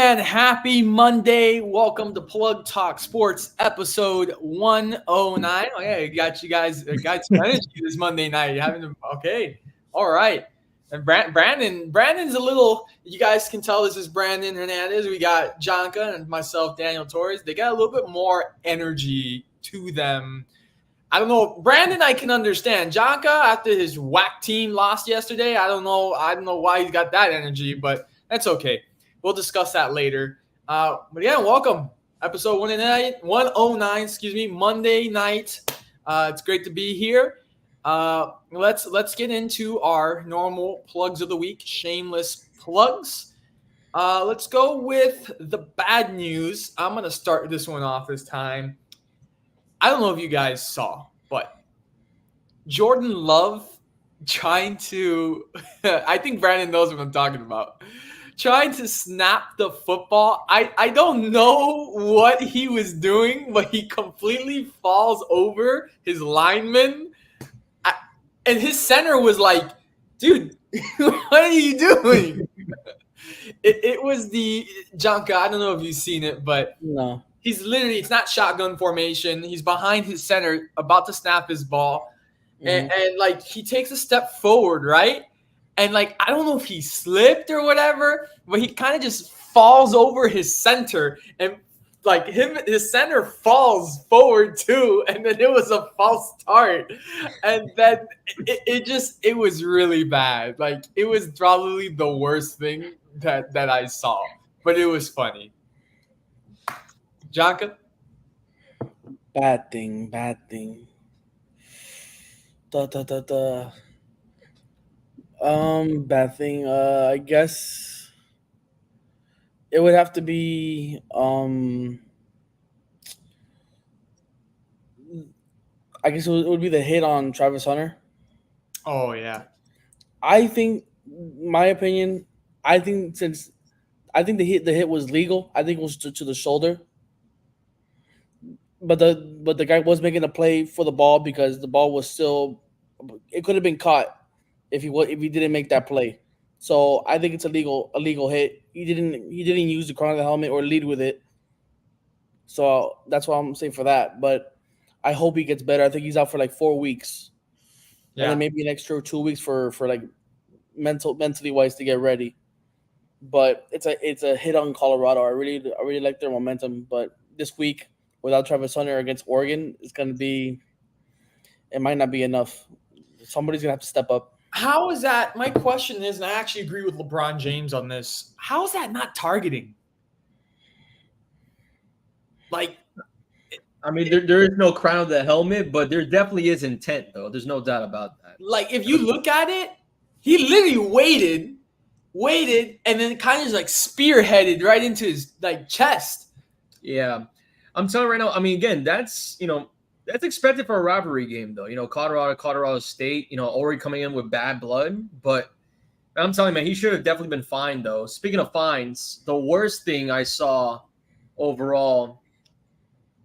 and happy Monday. Welcome to Plug Talk Sports episode 109. Oh, yeah, you guys got some energy this Monday night. You having okay. All right. And Brandon's a little, you guys can tell this is Brandon Hernandez. We got Jonka and myself, Daniel Torres. They got a little bit more energy to them. I don't know. Brandon, I can understand. Jonka, after his whack team lost yesterday, I don't know why he's got that energy, but that's okay. We'll discuss that later. But yeah, welcome. Episode 109, Monday night. It's great to be here. Let's get into our normal plugs of the week, shameless plugs. Let's go with the bad news. I'm going to start this one off this time. I don't know if you guys saw, but Jordan Love trying to I think Brandon knows what I'm talking about. Trying to snap the football. I don't know what he was doing, but he completely falls over his lineman. And his center was like, dude, what are you doing? It was the Jonka. I don't know if you've seen it, but no. He's literally, it's not shotgun formation. He's behind his center, about to snap his ball. Mm-hmm. And like, he takes a step forward, right? And like, I don't know if he slipped or whatever, but he kind of just falls over his center. And like, his center falls forward too. And then it was a false start. And then it was really bad. Like, it was probably the worst thing that I saw. But it was funny. Jonka? Bad thing. Bad thing. I guess it would have to be I guess it would be the hit on Travis Hunter. Oh yeah. I think, my opinion, I think the hit was legal. I think it was to the shoulder. But the guy was making a play for the ball because the ball was still, it could have been caught if he didn't make that play. So I think it's a legal hit. He didn't use the crown of the helmet or lead with it. So that's what I'm saying for that. But I hope he gets better. I think he's out for like 4 weeks. Yeah. And then maybe an extra 2 weeks for like mentally wise to get ready. But it's a hit on Colorado. I really like their momentum. But this week, without Travis Hunter against Oregon, it might not be enough. Somebody's going to have to step up. How is that? My question is, and I actually agree with LeBron James on this, how is that not targeting? Like, I mean, there is no crown of the helmet, but there definitely is intent, though. There's no doubt about that. Like, if you look at it, he literally waited, and then kind of just like spearheaded right into his like chest. Yeah. I'm telling you right now, I mean, again, that's expected for a rivalry game, though. Colorado State, already coming in with bad blood. But I'm telling you, man, he should have definitely been fined, though. Speaking of fines, the worst thing I saw overall,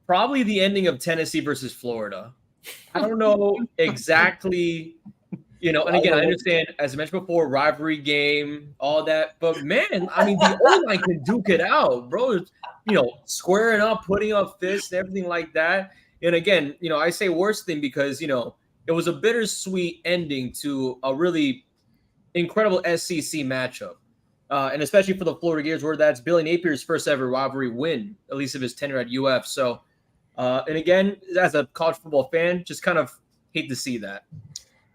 probably the ending of Tennessee versus Florida. I don't know exactly, and again, I understand, as I mentioned before, rivalry game, all that. But, man, I mean, the O-line can duke it out, bro. Squaring up, putting up fists, everything like that. And again, I say worst thing because, it was a bittersweet ending to a really incredible SEC matchup. And especially for the Florida Gators, where that's Billy Napier's first ever rivalry win, at least of his tenure at UF. So, and again, as a college football fan, just kind of hate to see that.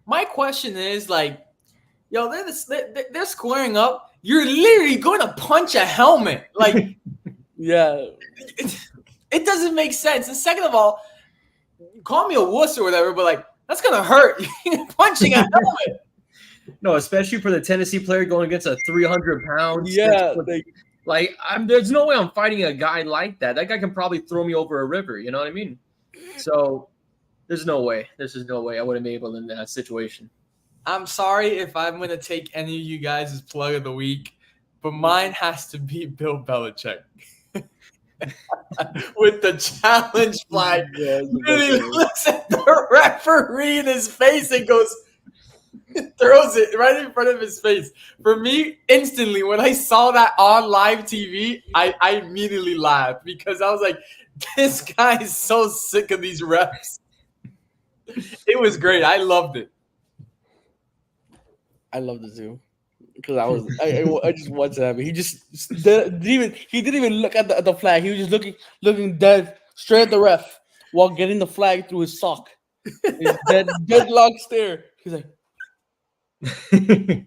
My question is, like, they're squaring up. You're literally going to punch a helmet. Like, yeah. It doesn't make sense. And second of all, call me a wuss or whatever, but like, that's going to hurt. Punching a helmet. No, especially for the Tennessee player going against a 300-pound. Yeah. There's no way I'm fighting a guy like that. That guy can probably throw me over a river. You know what I mean? So there's no way. There's just no way I would have been able in that situation. I'm sorry if I'm going to take any of you guys' plug of the week, but mine has to be Bill Belichick. With the challenge flag. Yeah, really looks at the referee in his face and goes, throws it right in front of his face. For me, instantly, when I saw that on live TV, I immediately laughed because I was like, this guy is so sick of these refs. It was great. I loved it. I love the zoo because I just watched that. He just didn't even look at the flag. He was just looking dead straight at the ref while getting the flag through his sock. His deadlock stare. He's like, You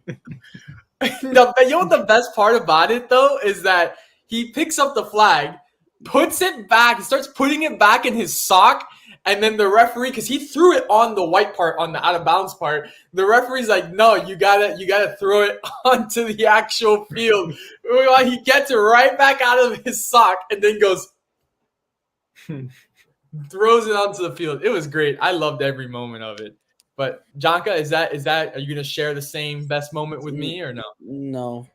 know what the best part about it though is that he picks up the flag, puts it back, starts putting it back in his sock, and then the referee, because he threw it on the white part, on the out of bounds part, the referee's like, no, you gotta throw it onto the actual field. He gets it right back out of his sock and then goes throws it onto the field. It was great. I loved every moment of it. But Janka, is that are you gonna share the same best moment with me or no? no.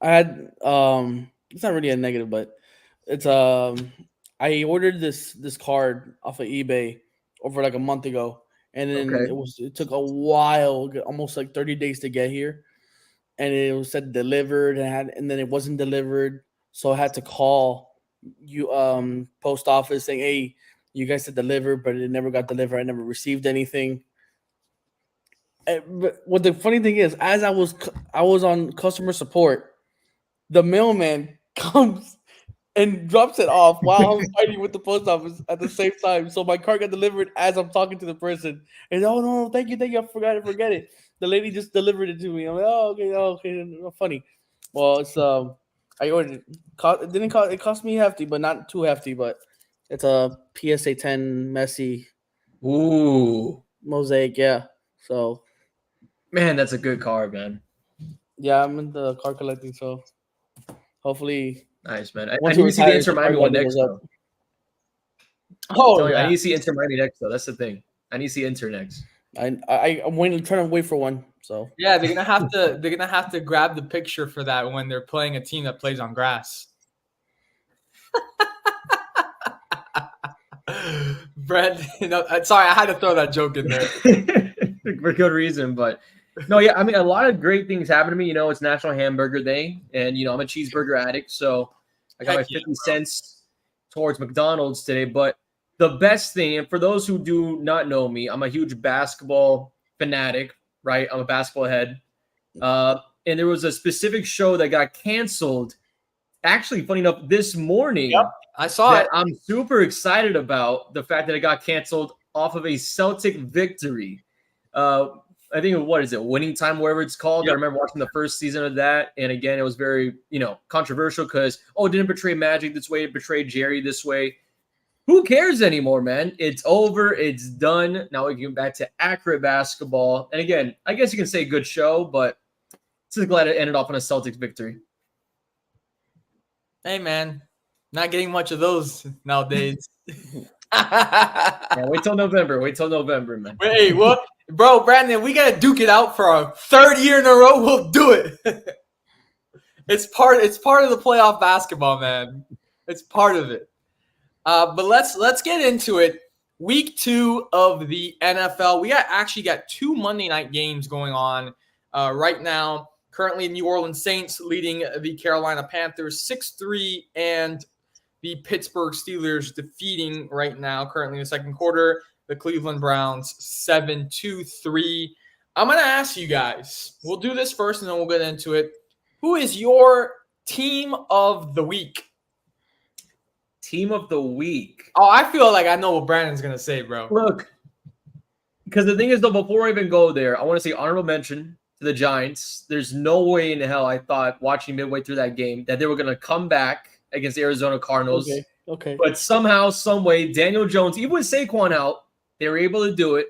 I had it's not really a negative, but it's I ordered this card off of eBay over like a month ago, and then Okay. it took a while, almost like 30 days to get here, and it was said delivered and then it wasn't delivered, so I had to call you post office saying, hey, you guys said delivered, but it never got delivered. I never received anything. But what the funny thing is, as I was on customer support, the mailman comes and drops it off while I'm fighting with the post office at the same time. So my car got delivered as I'm talking to the person. And oh no, thank you, I forgot it. The lady just delivered it to me. I'm like, oh okay, funny. Well, it's I ordered it. It cost me hefty, but not too hefty. But it's a PSA 10 Messi Ooh, mosaic. Yeah. So man, that's a good card, man. yeah, I'm into card collecting. So hopefully. Nice, man. I Once need he to see the retires, Inter the Miami card one value next, goes up. though. Oh, I yeah. need to see Inter Miami next, though. That's the thing. I need to see Inter next. I'm trying to wait for one. So Yeah, they're gonna have to grab the picture for that when they're playing a team that plays on grass. Brett, sorry, I had to throw that joke in there. For good reason, but no, yeah, I mean, a lot of great things happen to me. It's National Hamburger Day, and I'm a cheeseburger addict, so I got my 50 cents towards McDonald's today. But the best thing, and for those who do not know me, I'm a huge basketball fanatic, right? I'm a basketball head. And there was a specific show that got canceled. Actually, funny enough, this morning. Yep, I saw it. I'm super excited about the fact that it got canceled off of a Celtic victory. I think, what is it, Winning Time, wherever it's called. Yep. I remember watching the first season of that. And again, it was very, controversial because, it didn't portray Magic this way. It portrayed Jerry this way. Who cares anymore, man? It's over. It's done. Now we can get back to accurate basketball. And again, I guess you can say good show, but just glad it ended off on a Celtics victory. Hey, man. Not getting much of those nowadays. Yeah, wait till November, man. Hey, what? Bro, Brandon, we got to duke it out for our third year in a row. We'll do it. It's part of the playoff basketball, man. It's part of it. But let's get into it. Week 2 of the NFL. We actually got 2 Monday night games going on right now. Currently, New Orleans Saints leading the Carolina Panthers 6-3, and the Pittsburgh Steelers defeating right now, currently in the second quarter, the Cleveland Browns 7-3. I'm going to ask you guys, we'll do this first and then we'll get into it. Who is your team of the week? Team of the week. Oh, I feel like I know what Brandon's going to say, bro. Look, because the thing is, though, before I even go there, I want to say honorable mention to the Giants. There's no way in hell I thought, watching midway through that game, that they were going to come back against the Arizona Cardinals. Okay. But somehow, some way, Daniel Jones, even with Saquon out, they were able to do it.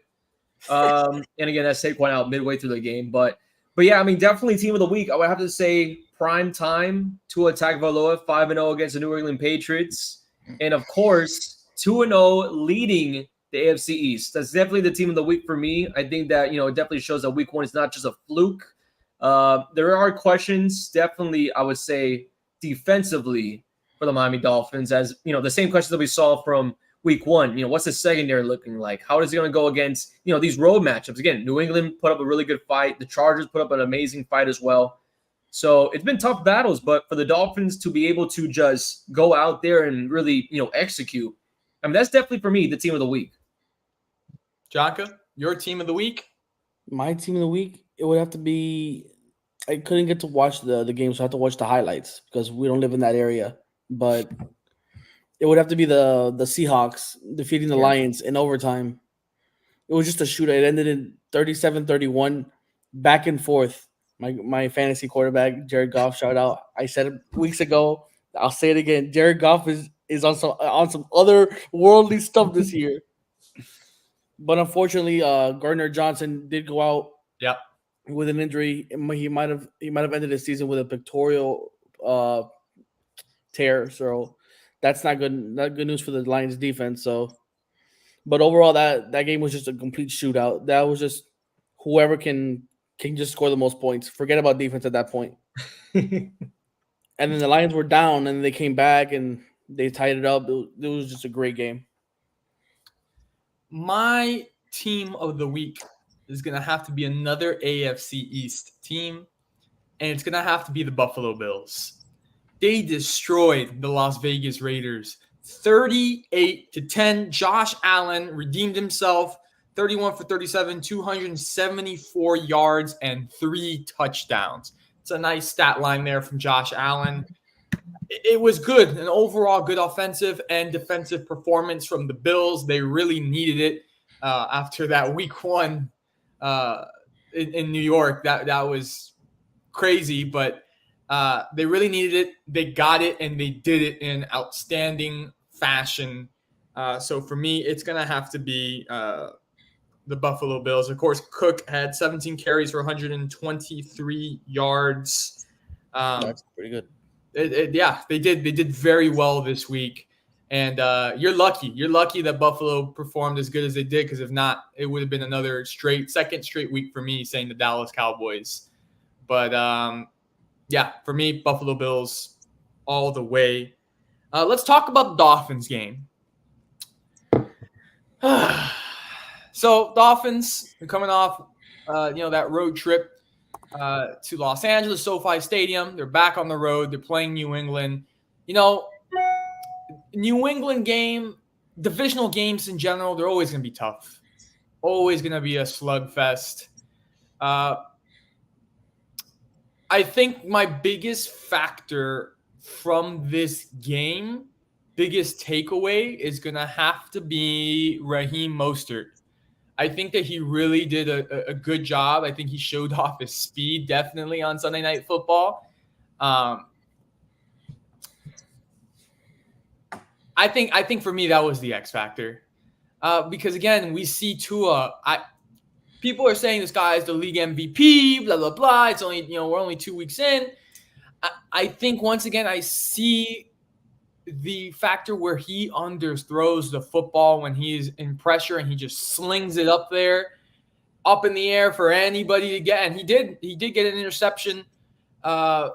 And again, that's Saquon out midway through the game. But yeah, I mean, definitely team of the week. I would have to say prime time, Tua Tagovailoa, 5-0 against the New England Patriots. And of course, 2-0 leading the AFC East. That's definitely the team of the week for me. I think that, it definitely shows that week 1 is not just a fluke. There are questions, definitely, I would say, defensively for the Miami Dolphins, as the same questions that we saw from week 1. What's the secondary looking like? How is it going to go against, these road matchups? Again, New England put up a really good fight. The Chargers put up an amazing fight as well. So it's been tough battles, but for the Dolphins to be able to just go out there and really, execute, I mean, that's definitely for me the team of the week. Jaka, your team of the week? My team of the week, it would have to be. I couldn't get to watch the game, so I have to watch the highlights because we don't live in that area. But it would have to be the Seahawks defeating the Lions in overtime. It was just a shootout. It ended in 37-31, back and forth. My fantasy quarterback, Jared Goff, shout out. I said it weeks ago. I'll say it again. Jared Goff is on some other worldly stuff this year. But unfortunately, Gardner Johnson did go out. Yep. With an injury. He might have ended the season with a pectoral tear. So that's not good. Not good news for the Lions defense. So, but overall, that game was just a complete shootout. That was just whoever can just score the most points. Forget about defense at that point. And then the Lions were down, and they came back and they tied it up. It was just a great game. My team of the week is going to have to be another AFC East team, and it's going to have to be the Buffalo Bills. They destroyed the Las Vegas Raiders 38-10. Josh Allen redeemed himself, 31 for 37, 274 yards, and 3 touchdowns. It's a nice stat line there from Josh Allen. It was good, an overall good offensive and defensive performance from the Bills. They really needed it after that week 1 in New York. That was crazy, but they really needed it. They got it, and they did it in outstanding fashion. So for me, it's going to have to be the Buffalo Bills. Of course, Cook had 17 carries for 123 yards. That's pretty good. They did very well this week. And you're lucky. You're lucky that Buffalo performed as good as they did, because if not, it would have been another second straight week for me saying the Dallas Cowboys. But for me, Buffalo Bills all the way. Let's talk about the Dolphins game. So Dolphins are coming off, that road trip to Los Angeles, SoFi Stadium. They're back on the road. They're playing New England. New England game, divisional games in general, they're always going to be tough. Always going to be a slugfest. I think my biggest factor from this game, biggest takeaway, is going to have to be Raheem Mostert. I think that he really did a good job. I think he showed off his speed definitely on Sunday Night Football. I think for me that was the X factor, because again we see Tua. People are saying this guy is the league MVP. Blah blah blah. It's only we're only 2 weeks in. I think once again I see the factor where he underthrows the football when he is in pressure and he just slings it up in the air for anybody to get. And he did get an interception. For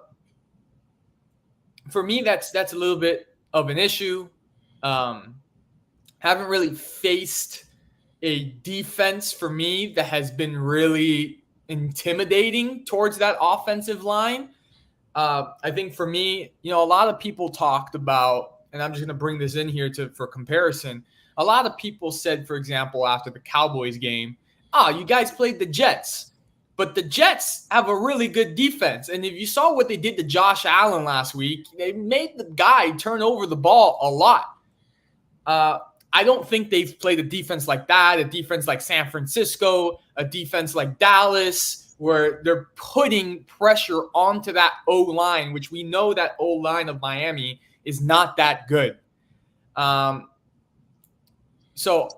me, that's a little bit of an issue. Haven't really faced a defense for me that has been really intimidating towards that offensive line. I think for me, a lot of people talked about, and I'm just going to bring this in here for comparison. A lot of people said, for example, after the Cowboys game, you guys played the Jets, but the Jets have a really good defense. And if you saw what they did to Josh Allen last week, they made the guy turn over the ball a lot. I don't think they've played a defense like that, a defense like San Francisco, a defense like Dallas, where they're putting pressure onto that O-line, which we know that O-line of Miami is not that good. So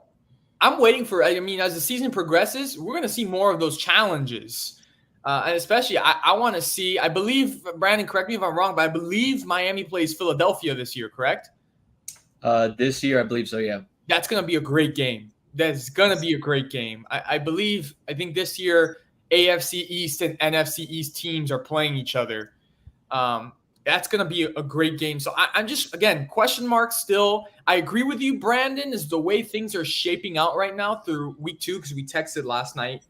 I'm waiting for, as the season progresses, we're going to see more of those challenges. And especially, I want to see, I believe, Brandon, correct me if I'm wrong, but I believe Miami plays Philadelphia this year, correct? This year, I believe so, yeah. That's going to be a great game. That's going to be a great game. I think this year, AFC East and NFC East teams are playing each other. That's going to be a great game. So I'm just, again, question mark still. I agree with you, Brandon, is the way things are shaping out right now through week 2, because we texted last night.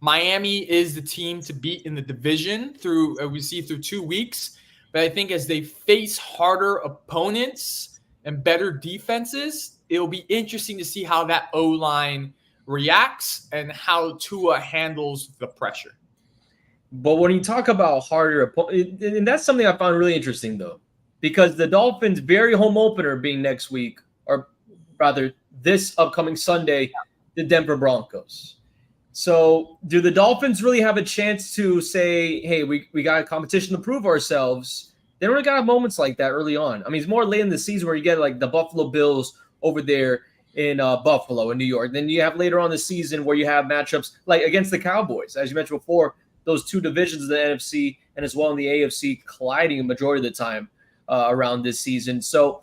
Miami is the team to beat in the division through, we see through 2 weeks. But I think as they face harder opponents and better defenses, it'll be interesting to see how that O-line reacts and how Tua handles the pressure. But when you talk about harder, and that's something I found really interesting, though, because the Dolphins' very home opener being next week, or rather this upcoming Sunday, the Denver Broncos. So do the Dolphins really have a chance to say, hey, we got a competition to prove ourselves? They don't really got moments like that early on. I mean, it's more late in the season where you get like the Buffalo Bills over there in Buffalo in New York. Then you have later on the season where you have matchups like against the Cowboys, as you mentioned before. Those two divisions of the NFC and as well in the AFC colliding a majority of the time around this season. So,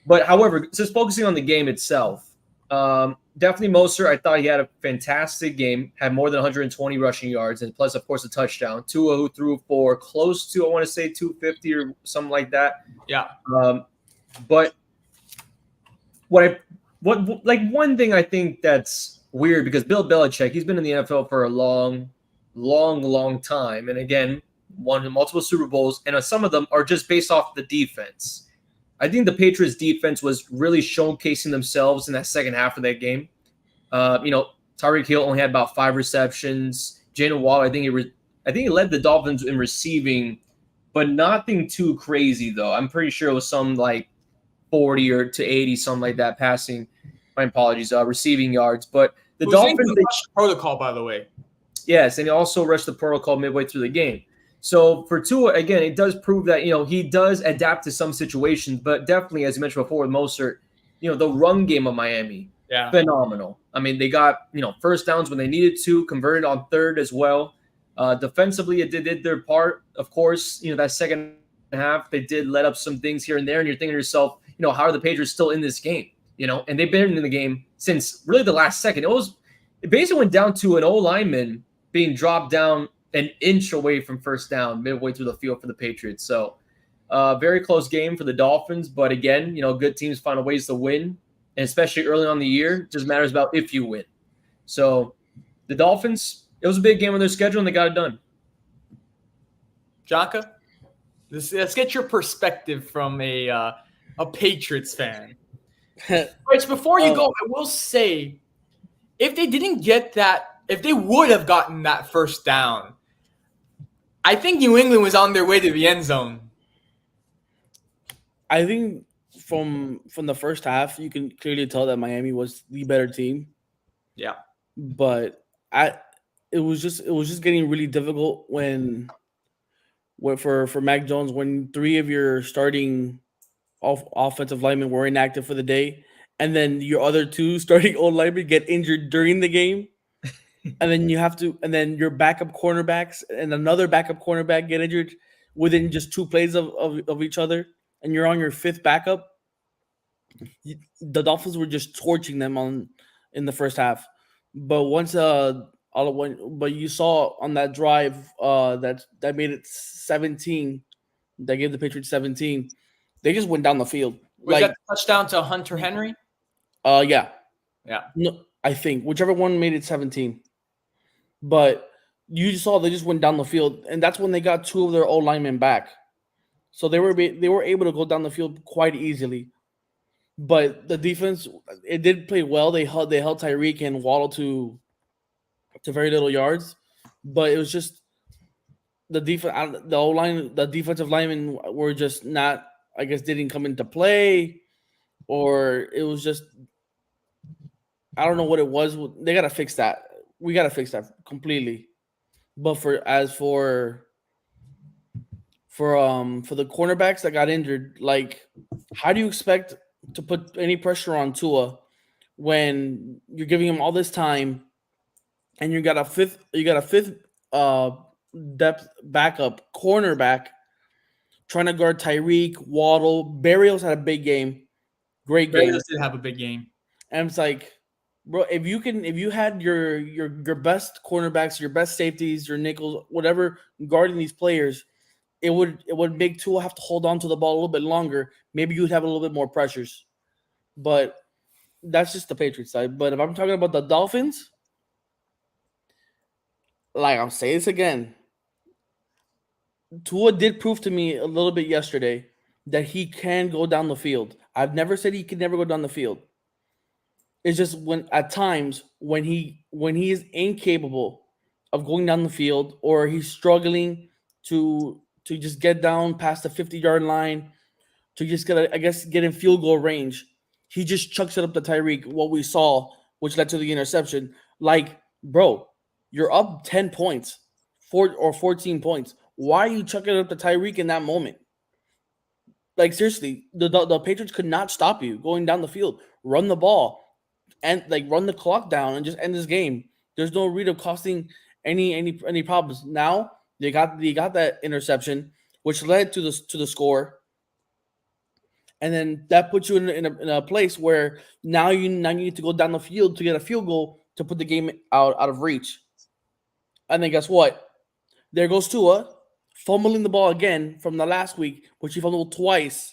but however, just focusing on the game itself, definitely Mostert, I thought he had a fantastic game, had more than 120 rushing yards, and plus, of course, a touchdown. Tua, who threw for close to, I want to say, 250 or something like that. Yeah. But one thing I think that's weird, because Bill Belichick, he's been in the NFL for a long time, and again, won multiple Super Bowls, and some of them are just based off the defense. I think the Patriots defense was really showcasing themselves in that second half of that game. Tyreek Hill only had about 5 receptions. Jalen Waddle, I think he led the Dolphins in receiving, but nothing too crazy though. I'm pretty sure it was some like 40 or to 80, something like that, passing. My apologies, receiving yards. But the Dolphins protocol, by the way. Yes, and he also rushed the protocol midway through the game. So for Tua, again, it does prove that, he does adapt to some situations, but definitely, as you mentioned before with Mostert, the run game of Miami, phenomenal. I mean, they got, first downs when they needed to, converted on third as well. Defensively, it did their part. Of course, that second half, they did let up some things here and there, and you're thinking to yourself, how are the Patriots still in this game? And they've been in the game since really the last second. It basically went down to an O-lineman being dropped down an inch away from first down midway through the field for the Patriots. So very close game for the Dolphins. But again, good teams find ways to win. And especially early on in the year, it just matters about if you win. So the Dolphins, it was a big game on their schedule, and they got it done. Jaka, let's get your perspective from a Patriots fan. Rich, before you go, I will say, if they didn't get that, if they would have gotten that first down, I think New England was on their way to the end zone. I think from the first half, you can clearly tell that Miami was the better team. Yeah. But it was just getting really difficult when for Mac Jones, when 3 of your starting offensive linemen were inactive for the day, and then your other 2 starting old linemen get injured during the game. And then your backup cornerbacks and another backup cornerback get injured within just 2 plays of each other, and you're on your 5th backup. The Dolphins were just torching them in the first half. But once but you saw on that drive that made it 17, that gave the Patriots 17. They just went down the field. Was that the touchdown to Hunter Henry? Yeah. Yeah. No, I think whichever one made it 17. But you saw they just went down the field, and that's when they got 2 of their old linemen back. So they were able to go down the field quite easily. But the defense, it did play well. They held Tyreek and Waddle to very little yards. But it was just the defensive linemen were just not, I guess, didn't come into play, or it was just, I don't know what it was. They got to fix that. We got to fix that completely. But for the cornerbacks that got injured, like, how do you expect to put any pressure on Tua when you're giving him all this time, and you got a fifth depth backup cornerback trying to guard Tyreek, Waddle? Berrios had a big game, great game. Berrios did have a big game, and it's like, bro, if you had your best cornerbacks, your best safeties, your nickels, whatever, guarding these players, it would make Tua have to hold on to the ball a little bit longer. Maybe you'd have a little bit more pressures. But that's just the Patriots side. But if I'm talking about the Dolphins, like I'm saying this again, Tua did prove to me a little bit yesterday that he can go down the field. I've never said he could never go down the field. It's just when at times when he is incapable of going down the field or he's struggling to just get down past the 50-yard line to just get in field goal range, he just chucks it up to Tyreek. What we saw, which led to the interception. Like, bro, you're up 10 points, 14 points. Why are you chucking it up to Tyreek in that moment? Like, seriously, the Patriots could not stop you going down the field. Run the ball and run the clock down and just end this game. There's no read of costing any problems. Now they got that interception, which led to the score, and then that puts you in a place where now you need to go down the field to get a field goal to put the game out of reach. And then guess what? There goes Tua fumbling the ball again from the last week, which he fumbled twice.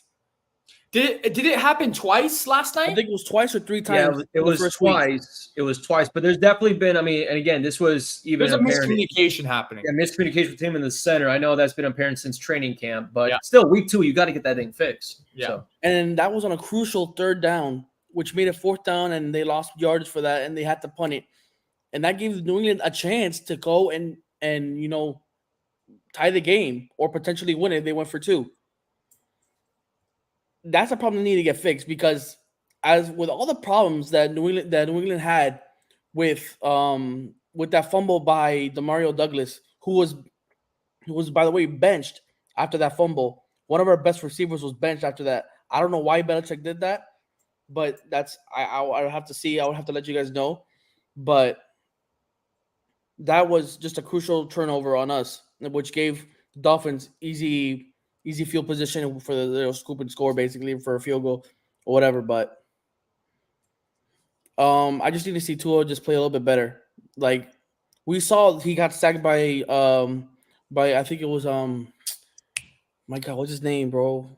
Did it happen twice last night? I think it was twice or three times. Yeah, it was twice. Week. It was twice, but there's definitely been. I mean, and again, this was even there's a miscommunication happening. Yeah, miscommunication with him in the center. I know that's been apparent since training camp, but still, week 2, you got to get that thing fixed. Yeah, so. And that was on a crucial third down, which made it fourth down, and they lost yards for that, and they had to punt it, and that gave New England a chance to go and tie the game or potentially win it. They went for 2. That's a problem that need to get fixed because, as with all the problems that New England had with that fumble by Demario Douglas, who was by the way benched after that fumble. One of our best receivers was benched after that. I don't know why Belichick did that, but that's I would have to see. I would have to let you guys know, but that was just a crucial turnover on us, which gave the Dolphins easy field position for the scoop and score, basically for a field goal or whatever. But I just need to see Tua just play a little bit better. Like we saw, he got sacked by I think it was my God, what's his name, bro?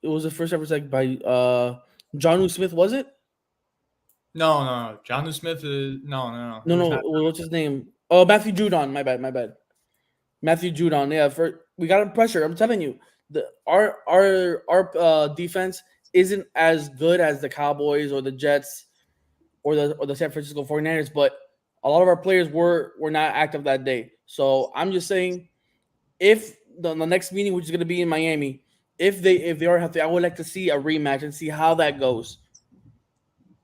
It was the first ever sack by Jonnu Smith, was it? No. Jonnu Smith is no. No. What's his name? Oh, Matthew Judon. My bad. Matthew Judon. Yeah, we got him pressure. I'm telling you, our defense isn't as good as the Cowboys or the Jets or the San Francisco 49ers, but a lot of our players were not active that day. So I'm just saying, if the next meeting, which is going to be in Miami, if they are healthy, I would like to see a rematch and see how that goes.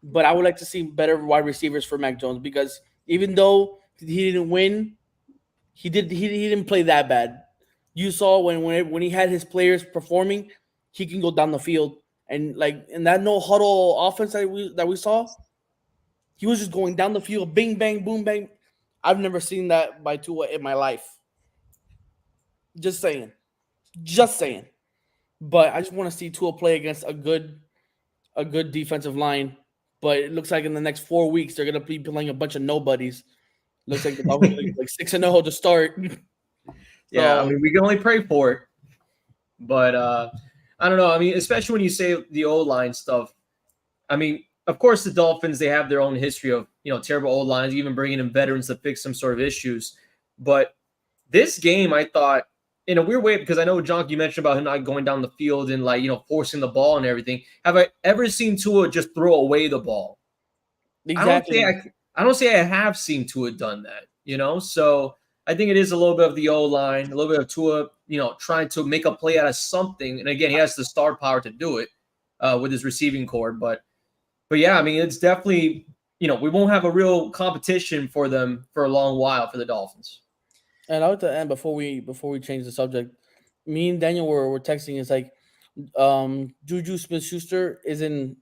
But I would like to see better wide receivers for Mac Jones because even though he didn't win, he didn't play that bad. You saw when he had his players performing, he can go down the field and in that no huddle offense that we saw, he was just going down the field, bing bang, boom bang. I've never seen that by Tua in my life. Just saying. But I just want to see Tua play against a good defensive line. But it looks like in the next 4 weeks they're gonna be playing a bunch of nobodies. Looks like the Dolphins like 6-0 to start. Yeah, I mean we can only pray for it. But I don't know. I mean, especially when you say the O-line stuff. I mean, of course, the Dolphins, they have their own history of, terrible old lines, even bringing in veterans to fix some sort of issues. But this game, I thought, in a weird way, because I know, John, you mentioned about him not going down the field and, forcing the ball and everything. Have I ever seen Tua just throw away the ball? Exactly. I don't say I have seen Tua done that, So I think it is a little bit of the O-line, a little bit of Tua, trying to make a play out of something. And, again, he has the star power to do it with his receiving core. But yeah, I mean, it's definitely, we won't have a real competition for them for a long while for the Dolphins. And I would to end before we change the subject. Me and Daniel were texting. It's like Juju Smith-Schuster isn't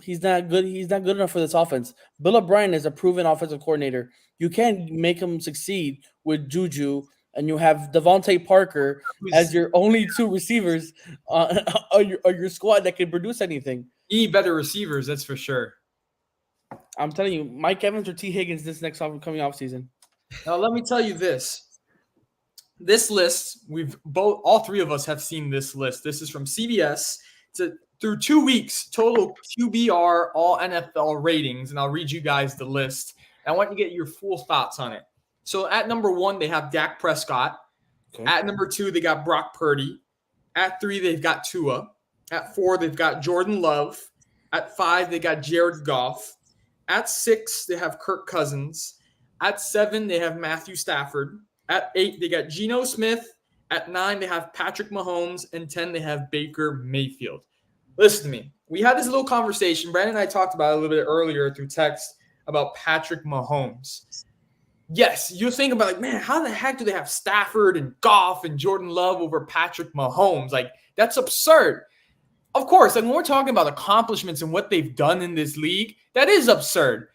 he's not good. He's not good enough for this offense. Bill O'Brien is a proven offensive coordinator. You can't make him succeed with Juju, and you have Devontae Parker as your only 2 receivers on your squad that can produce anything. You need better receivers, that's for sure. I'm telling you, Mike Evans or T. Higgins this next coming off season. Now, let me tell you this. this list, all three of us have seen this list. This is from CBS. Through 2 weeks, total QBR, all NFL ratings, and I'll read you guys the list. I want you to get your full thoughts on it. So at number 1, they have Dak Prescott. Okay. At number 2, they got Brock Purdy. At 3, they've got Tua. At 4, they've got Jordan Love. At 5, they got Jared Goff. At 6, they have Kirk Cousins. At 7, they have Matthew Stafford. At 8, they got Geno Smith. At 9, they have Patrick Mahomes. And 10, they have Baker Mayfield. Listen to me. We had this little conversation. Brandon and I talked about it a little bit earlier through text about Patrick Mahomes. Yes, you think about like, man, how the heck do they have Stafford and Goff and Jordan Love over Patrick Mahomes? Like, that's absurd. Of course, like when we're talking about accomplishments and what they've done in this league, that is absurd.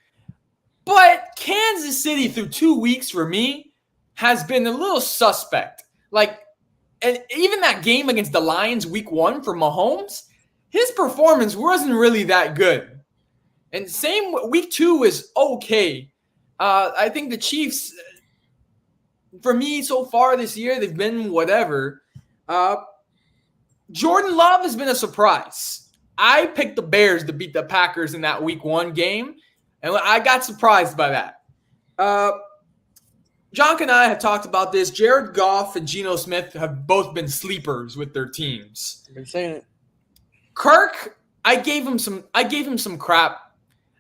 But Kansas City through 2 weeks for me has been a little suspect. Like, and even that game against the Lions week 1 for Mahomes, his performance wasn't really that good. And same week 2 is okay. I think the Chiefs, for me so far this year, they've been whatever. Jordan Love has been a surprise. I picked the Bears to beat the Packers in that week 1 game, and I got surprised by that. Jonk and I have talked about this. Jared Goff and Geno Smith have both been sleepers with their teams. I've been saying it. Kirk, I gave him some crap.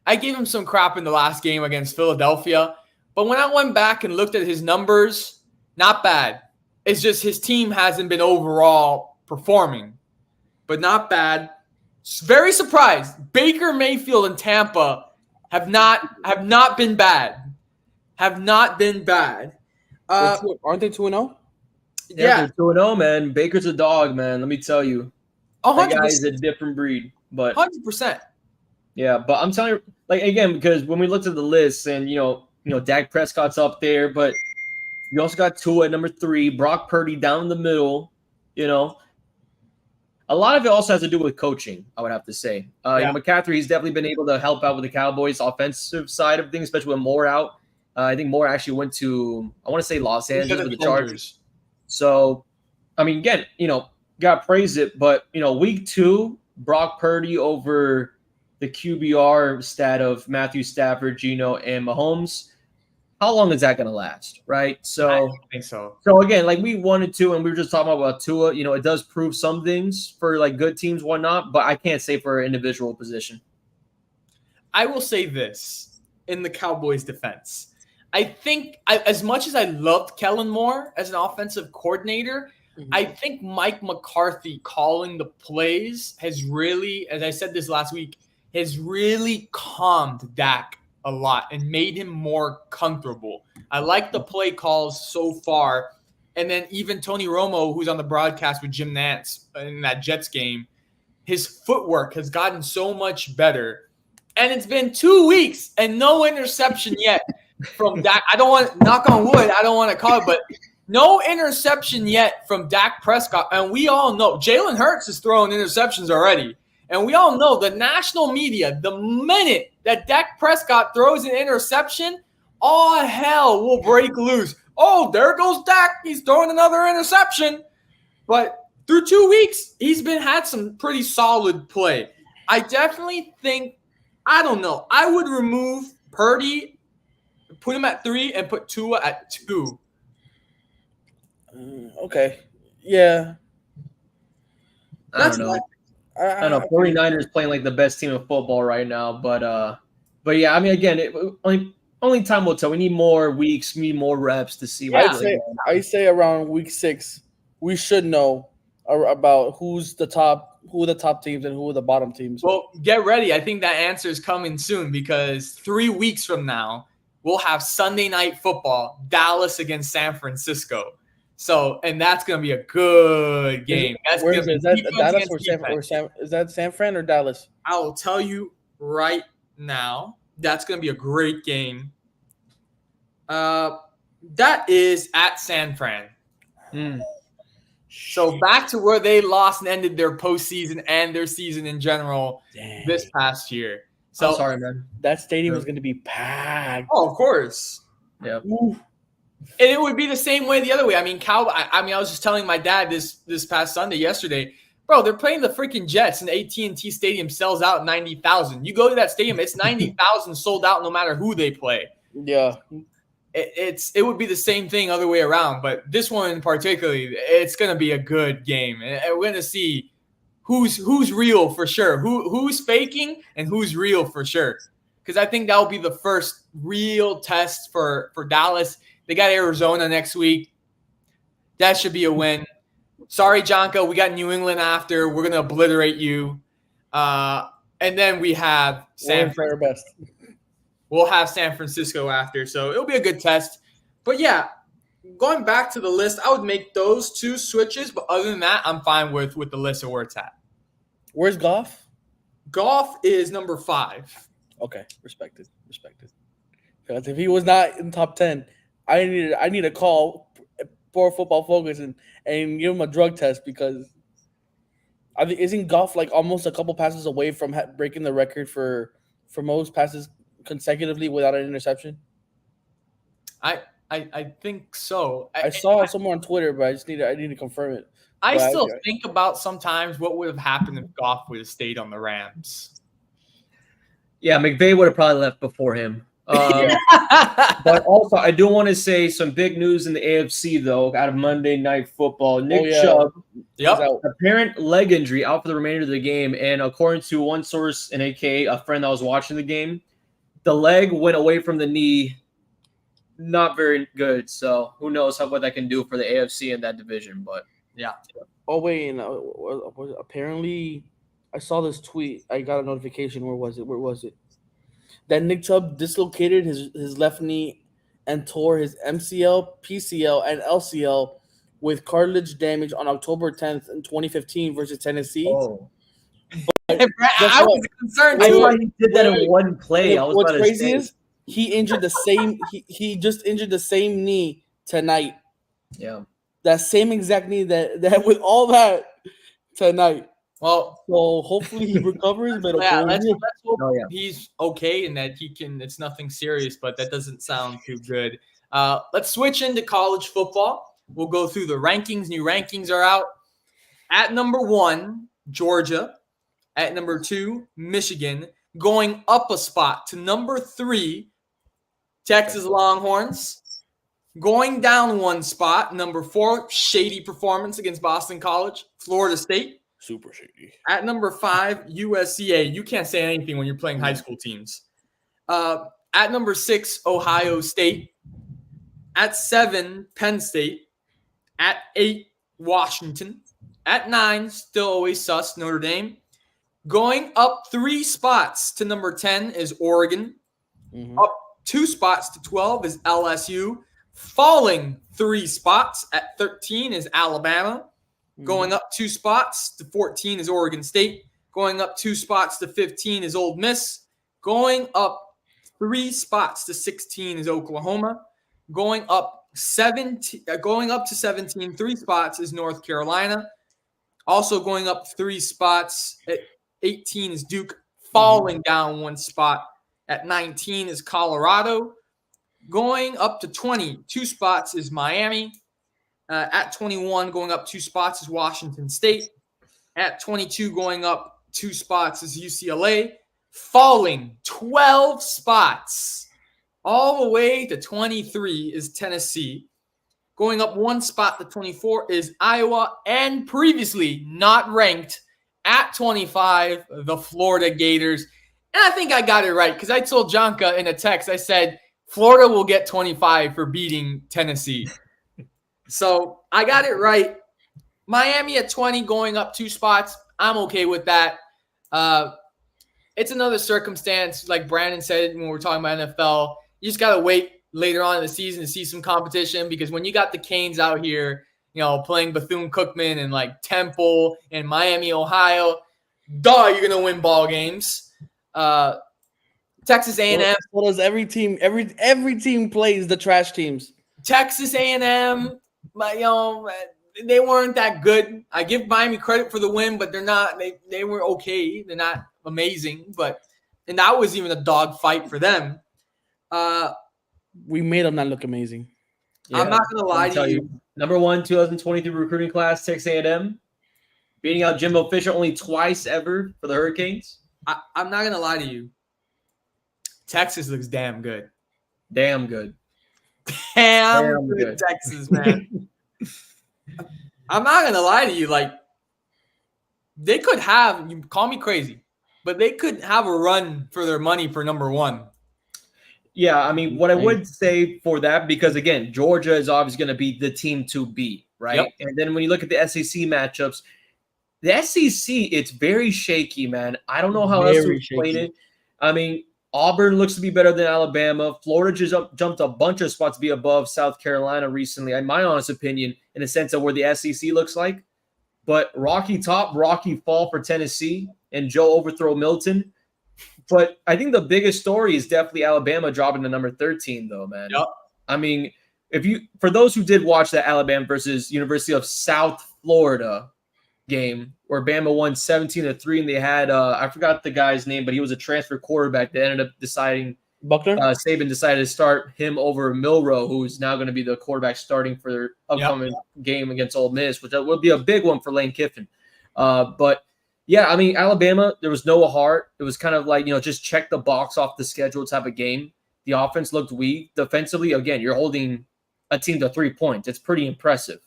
I gave him some crap in the last game against Philadelphia. But when I went back and looked at his numbers, not bad. It's just his team hasn't been overall performing. But not bad. Very surprised. Baker Mayfield and Tampa have not been bad. Have not been bad. Aren't they 2-0? Yeah, they're 2-0, man. Baker's a dog, man. Let me tell you. 100%. That guy is a different breed. But 100%. Yeah, but I'm telling you, like, again, because when we looked at the list and, you know, Dak Prescott's up there, but you also got Tua at number 3, Brock Purdy down in the middle, you know. A lot of it also has to do with coaching, I would have to say. You know, McCaffrey, he's definitely been able to help out with the Cowboys' offensive side of things, especially with Moore out. I think Moore actually went to, I want to say Los Angeles with the Chargers. So, I mean, again, you know, got to praise it, but, you know, week 2, Brock Purdy over the QBR stat of Matthew Stafford, Geno, and Mahomes. How long is that going to last, right? So I don't think so. So again, like we wanted to, and we were just talking about Tua. You know, it does prove some things for like good teams, whatnot, but I can't say for an individual position. I will say this in the Cowboys' defense. I think as much as I loved Kellen Moore as an offensive coordinator, I think Mike McCarthy calling the plays has really, as I said this last week, has really calmed Dak a lot and made him more comfortable. I like the play calls so far. And then even Tony Romo, who's on the broadcast with Jim Nantz in that Jets game, his footwork has gotten so much better. And it's been 2 weeks and no interception yet from Dak. I don't want to knock on wood. I don't want to call it, but no interception yet from Dak Prescott. And we all know Jalen Hurts is throwing interceptions already. And we all know the national media, the minute that Dak Prescott throws an interception, all hell will break loose. Oh, there goes Dak. He's throwing another interception. But through 2 weeks, he's had some pretty solid play. I definitely think, I don't know, I would remove Purdy, put him at 3, and put Tua at 2. Okay. Yeah. I don't know. I don't know. 49ers playing like the best team of football right now, but yeah, I mean, again, only time will tell. We need more weeks, we need more reps to see. I say around week 6, we should know about who the top teams and who are the bottom teams. Well, get ready. I think that answer is coming soon because 3 weeks from now we'll have Sunday Night Football, Dallas against San Francisco. So, and that's going to be a good game. Is that Dallas is that San Fran or Dallas? I will tell you right now, that's going to be a great game. That is at San Fran. So back to where they lost and ended their postseason and their season in general this past year. So I'm sorry, man. That stadium is going to be packed. Oh, of course. Yeah. And it would be the same way the other way. I mean, I was just telling my dad this past Sunday yesterday, bro. They're playing the freaking Jets, and AT&T Stadium sells out 90,000. You go to that stadium, it's 90,000 sold out, no matter who they play. Yeah, it would be the same thing other way around. But this one particularly, it's gonna be a good game, and we're gonna see who's real for sure, who's faking and who's real for sure. Because I think that will be the first real test for Dallas. They got Arizona next week. That should be a win. Sorry, Jonka, we got New England after. We're going to obliterate you. And then we have We'll have San Francisco after. So it'll be a good test. But yeah, going back to the list, I would make those two switches. But other than that, I'm fine with the list of where it's at. Where's Goff? Goff is number 5. Okay, respected. Because if he was not in top 10, I need to call Pro Football Focus and give him a drug test, because I think isn't Goff like almost a couple passes away from breaking the record for most passes consecutively without an interception? I think so. I saw somewhere on Twitter, but I need to confirm it. I still think about sometimes what would have happened if Goff would have stayed on the Rams. Yeah, McVay would have probably left before him. But also, I do want to say some big news in the AFC, though, out of Monday Night Football. Nick Chubb, apparent leg injury, out for the remainder of the game. And according to one source, and a.k.a. a friend that was watching the game, the leg went away from the knee. Not very good. So who knows what that can do for the AFC in that division. But yeah. Oh, wait. Apparently, I saw this tweet. I got a notification. Where was it? That Nick Chubb dislocated his left knee and tore his MCL, PCL, and LCL with cartilage damage on October 10th in 2015 versus Tennessee. Oh. I was concerned. I thought he did that in one play. What's crazy is he injured the same. He just injured the same knee tonight. Yeah, that same exact knee that with all that tonight. Well, so hopefully he recovers. But let's hope he's okay and that he can. It's nothing serious, but that doesn't sound too good. Let's switch into college football. We'll go through the rankings. New rankings are out. At number 1, Georgia. At number 2, Michigan. Going up a spot to number 3, Texas Longhorns. Going down one spot, number 4, shady performance against Boston College, Florida State. Super shady. At number 5, USCA. You can't say anything when you're playing high school teams. At number 6, Ohio State. At 7, Penn State. At 8, Washington. At 9, still always sus, Notre Dame. Going up 3 spots to number 10 is Oregon. Mm-hmm. Up 2 spots to 12 is LSU. Falling 3 spots at 13 is Alabama. Mm-hmm. Going up 2 spots to 14 is Oregon State. Going up 2 spots to 15 is Ole Miss. Going up 3 spots to 16 is Oklahoma. Going up to 17, 3 spots is North Carolina. Also going up 3 spots at 18 is Duke. Falling down 1 spot at 19 is Colorado. Going up to 20, 2 spots is Miami. At 21, going up 2 spots is Washington State. At 22, going up 2 spots is UCLA. Falling 12 spots all the way to 23 is Tennessee. Going up 1 spot to 24 is Iowa. And previously not ranked at 25, the Florida Gators. And I think I got it right because I told Jonka in a text, I said, Florida will get 25 for beating Tennessee. So I got it right. Miami at 20, going up 2 spots. I'm okay with that. It's another circumstance, like Brandon said when we're talking about NFL. You just got to wait later on in the season to see some competition because when you got the Canes out here, playing Bethune-Cookman and like Temple and Miami, Ohio, you're going to win ball games. Texas A&M. What does every team? Every team plays the trash teams. Texas A&M, they weren't that good. I give Miami credit for the win, but they're not. They were okay. They're not amazing, and that was even a dog fight for them. We made them not look amazing. I'm not gonna lie to you. Number one, 2023 recruiting class, Texas A&M, beating out Jimbo Fisher only twice ever for the Hurricanes. I'm not gonna lie to you. Texas looks damn good. Damn good. Damn good, Texas, man. I'm not gonna lie to you. Like, they could have, you call me crazy, but they could have a run for their money for number one. Yeah, I mean, what I would say for that, because again, Georgia is obviously going to be the team to beat, right? Yep. And then when you look at the SEC matchups, the SEC, it's very shaky, man. I don't know how else to explain it. I mean, Auburn looks to be better than Alabama. Florida just jumped a bunch of spots to be above South Carolina recently, in my honest opinion, in the sense of where the SEC looks like. But rocky top, rocky fall for Tennessee and Joe overthrow Milton. But I think the biggest story is definitely Alabama dropping to number 13, though, man. Yep. I mean, for those who did watch that Alabama versus University of South Florida game where Bama won 17-3, and they had I forgot the guy's name, but he was a transfer quarterback that ended up deciding Buckner. Saban decided to start him over Milroe, who is now going to be the quarterback starting for their upcoming game against Ole Miss, which will be a big one for Lane Kiffin. But yeah, I mean, Alabama, there was no heart. It was kind of like, just check the box off the schedule type of game. The offense looked weak. Defensively, again, you're holding a team to 3 points. It's pretty impressive.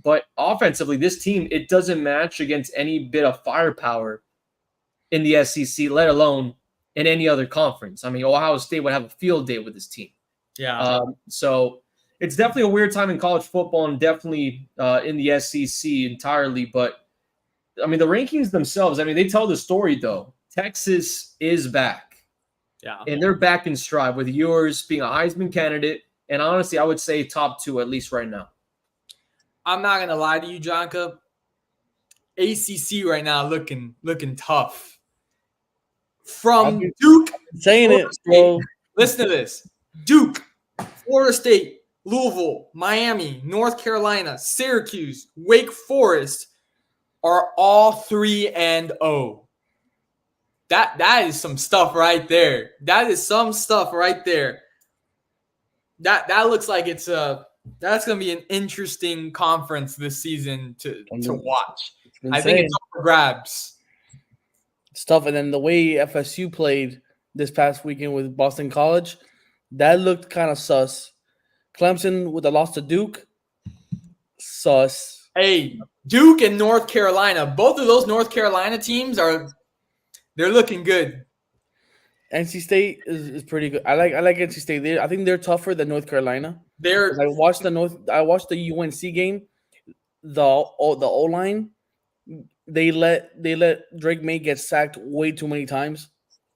But offensively, this team, it doesn't match against any bit of firepower in the SEC, let alone in any other conference. I mean, Ohio State would have a field day with this team. Yeah. So it's definitely a weird time in college football and definitely in the SEC entirely. But I mean, the rankings themselves, I mean, they tell the story, though. Texas is back. Yeah. And they're back in stride, with yours being a Heisman candidate. And honestly, I would say top 2, at least right now. I'm not going to lie to you, Jonka. ACC right now looking tough. From Duke. Saying it, bro. Listen to this. Duke, Florida State, Louisville, Miami, North Carolina, Syracuse, Wake Forest are all 3-0. That is some stuff right there. That is some stuff right there. That looks like that's going to be an interesting conference this season to watch. I think it's up for grabs. It's tough. And then the way FSU played this past weekend with Boston College, that looked kind of sus. Clemson with a loss to Duke, sus. Hey, Duke and North Carolina, both of those North Carolina teams they're looking good. NC State is pretty good. I like NC State. I think they're tougher than North Carolina. I watched the UNC game. The O-line, they let Drake May get sacked way too many times.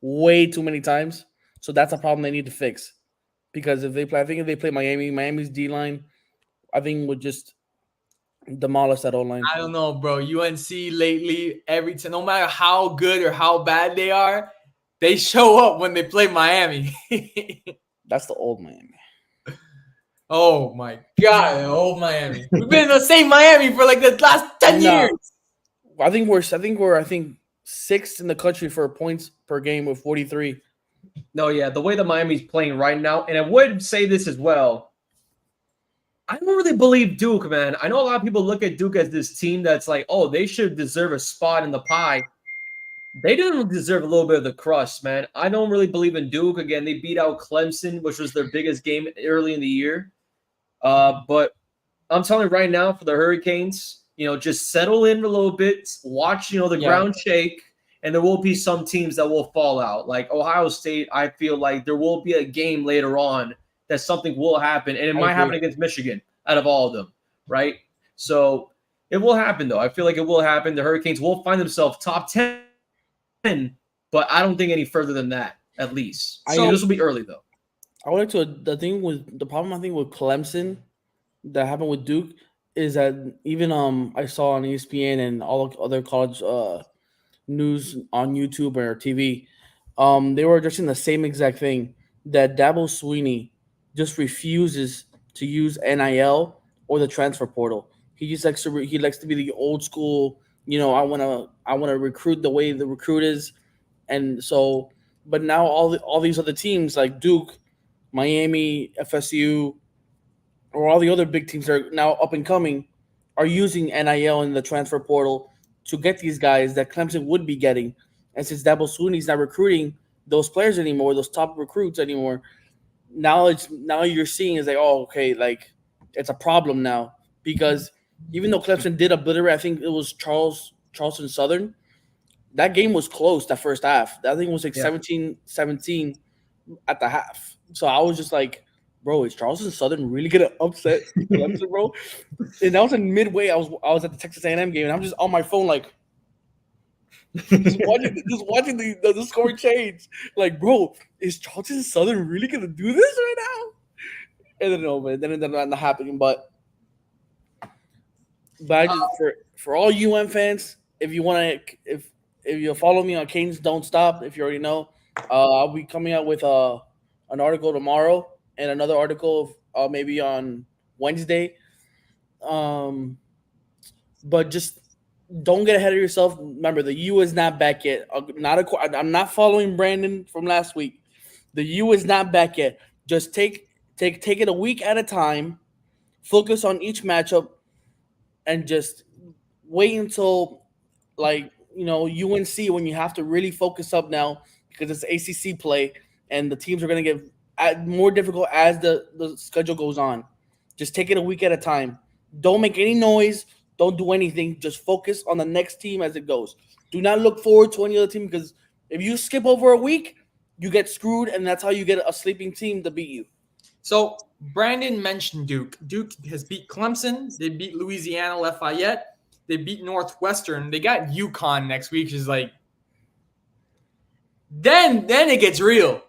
So that's a problem they need to fix. Because if they play Miami's D-line, I think would just demolish that O-line. I don't know, bro. UNC lately, every time, no matter how good or how bad they are, they show up when they play Miami. That's the old Miami. Oh my God, the old Miami. We've been in the same Miami for like the last 10 years. I think we're 6th in the country for points per game with 43. No, yeah, the way that Miami's playing right now, and I would say this as well, I don't really believe Duke, man. I know a lot of people look at Duke as this team that's like, oh, they should deserve a spot in the pie. They didn't deserve a little bit of the crust, man. I don't really believe in Duke. Again, they beat out Clemson, which was their biggest game early in the year. But I'm telling you right now, for the Hurricanes, just settle in a little bit, watch, the ground shake, and there will be some teams that will fall out. Like Ohio State, I feel like there will be a game later on that something will happen, and it might happen against Michigan out of all of them, right? So it will happen, though. I feel like it will happen. The Hurricanes will find themselves top 10, but I don't think any further than that, at least. So this will be early, though. I would like to the problem I think with Clemson that happened with Duke is that even I saw on ESPN and all other college news on YouTube or TV, they were addressing the same exact thing, that Dabo Swinney just refuses to use NIL or the transfer portal. He just likes to be the old school. I want to recruit the way the recruit is, and so. But now all these other teams like Duke, Miami, FSU, or all the other big teams that are now up and coming are using NIL in the transfer portal to get these guys that Clemson would be getting. And since Dabo Swinney's not recruiting those players anymore, those top recruits anymore, now you're seeing is like, oh, okay, like it's a problem now because even though Clemson did obliterate, I think it was Charleston Southern. That game was close that first half. I think it was like 17-17 at the half. So I was just like, bro, is Charleston Southern really gonna upset Clemson, bro? And that was in midway. I was at the Texas A&M game, and I'm just on my phone like just watching the score change. Like, bro, is Charleston Southern really gonna do this right now? And then no, man, then it ended up not happening. But I just for all UM fans, if you want to, if you follow me on Canes Don't Stop, if you already know, I'll be coming out with an article tomorrow and another article maybe on Wednesday. But just don't get ahead of yourself. Remember, the U is not back yet. I'm not following Brandon from last week. The U is not back yet. Just take it a week at a time. Focus on each matchup, and just wait until UNC when you have to really focus up now because it's ACC play and the teams are going to get more difficult as the schedule goes on. Just take it a week at a time. Don't make any noise. Don't do anything. Just focus on the next team as it goes. Do not look forward to any other team because if you skip over a week, you get screwed, and that's how you get a sleeping team to beat you. So Brandon mentioned Duke. Duke has beat Clemson. They beat Louisiana Lafayette. They beat Northwestern. They got UConn next week, which is like then it gets real.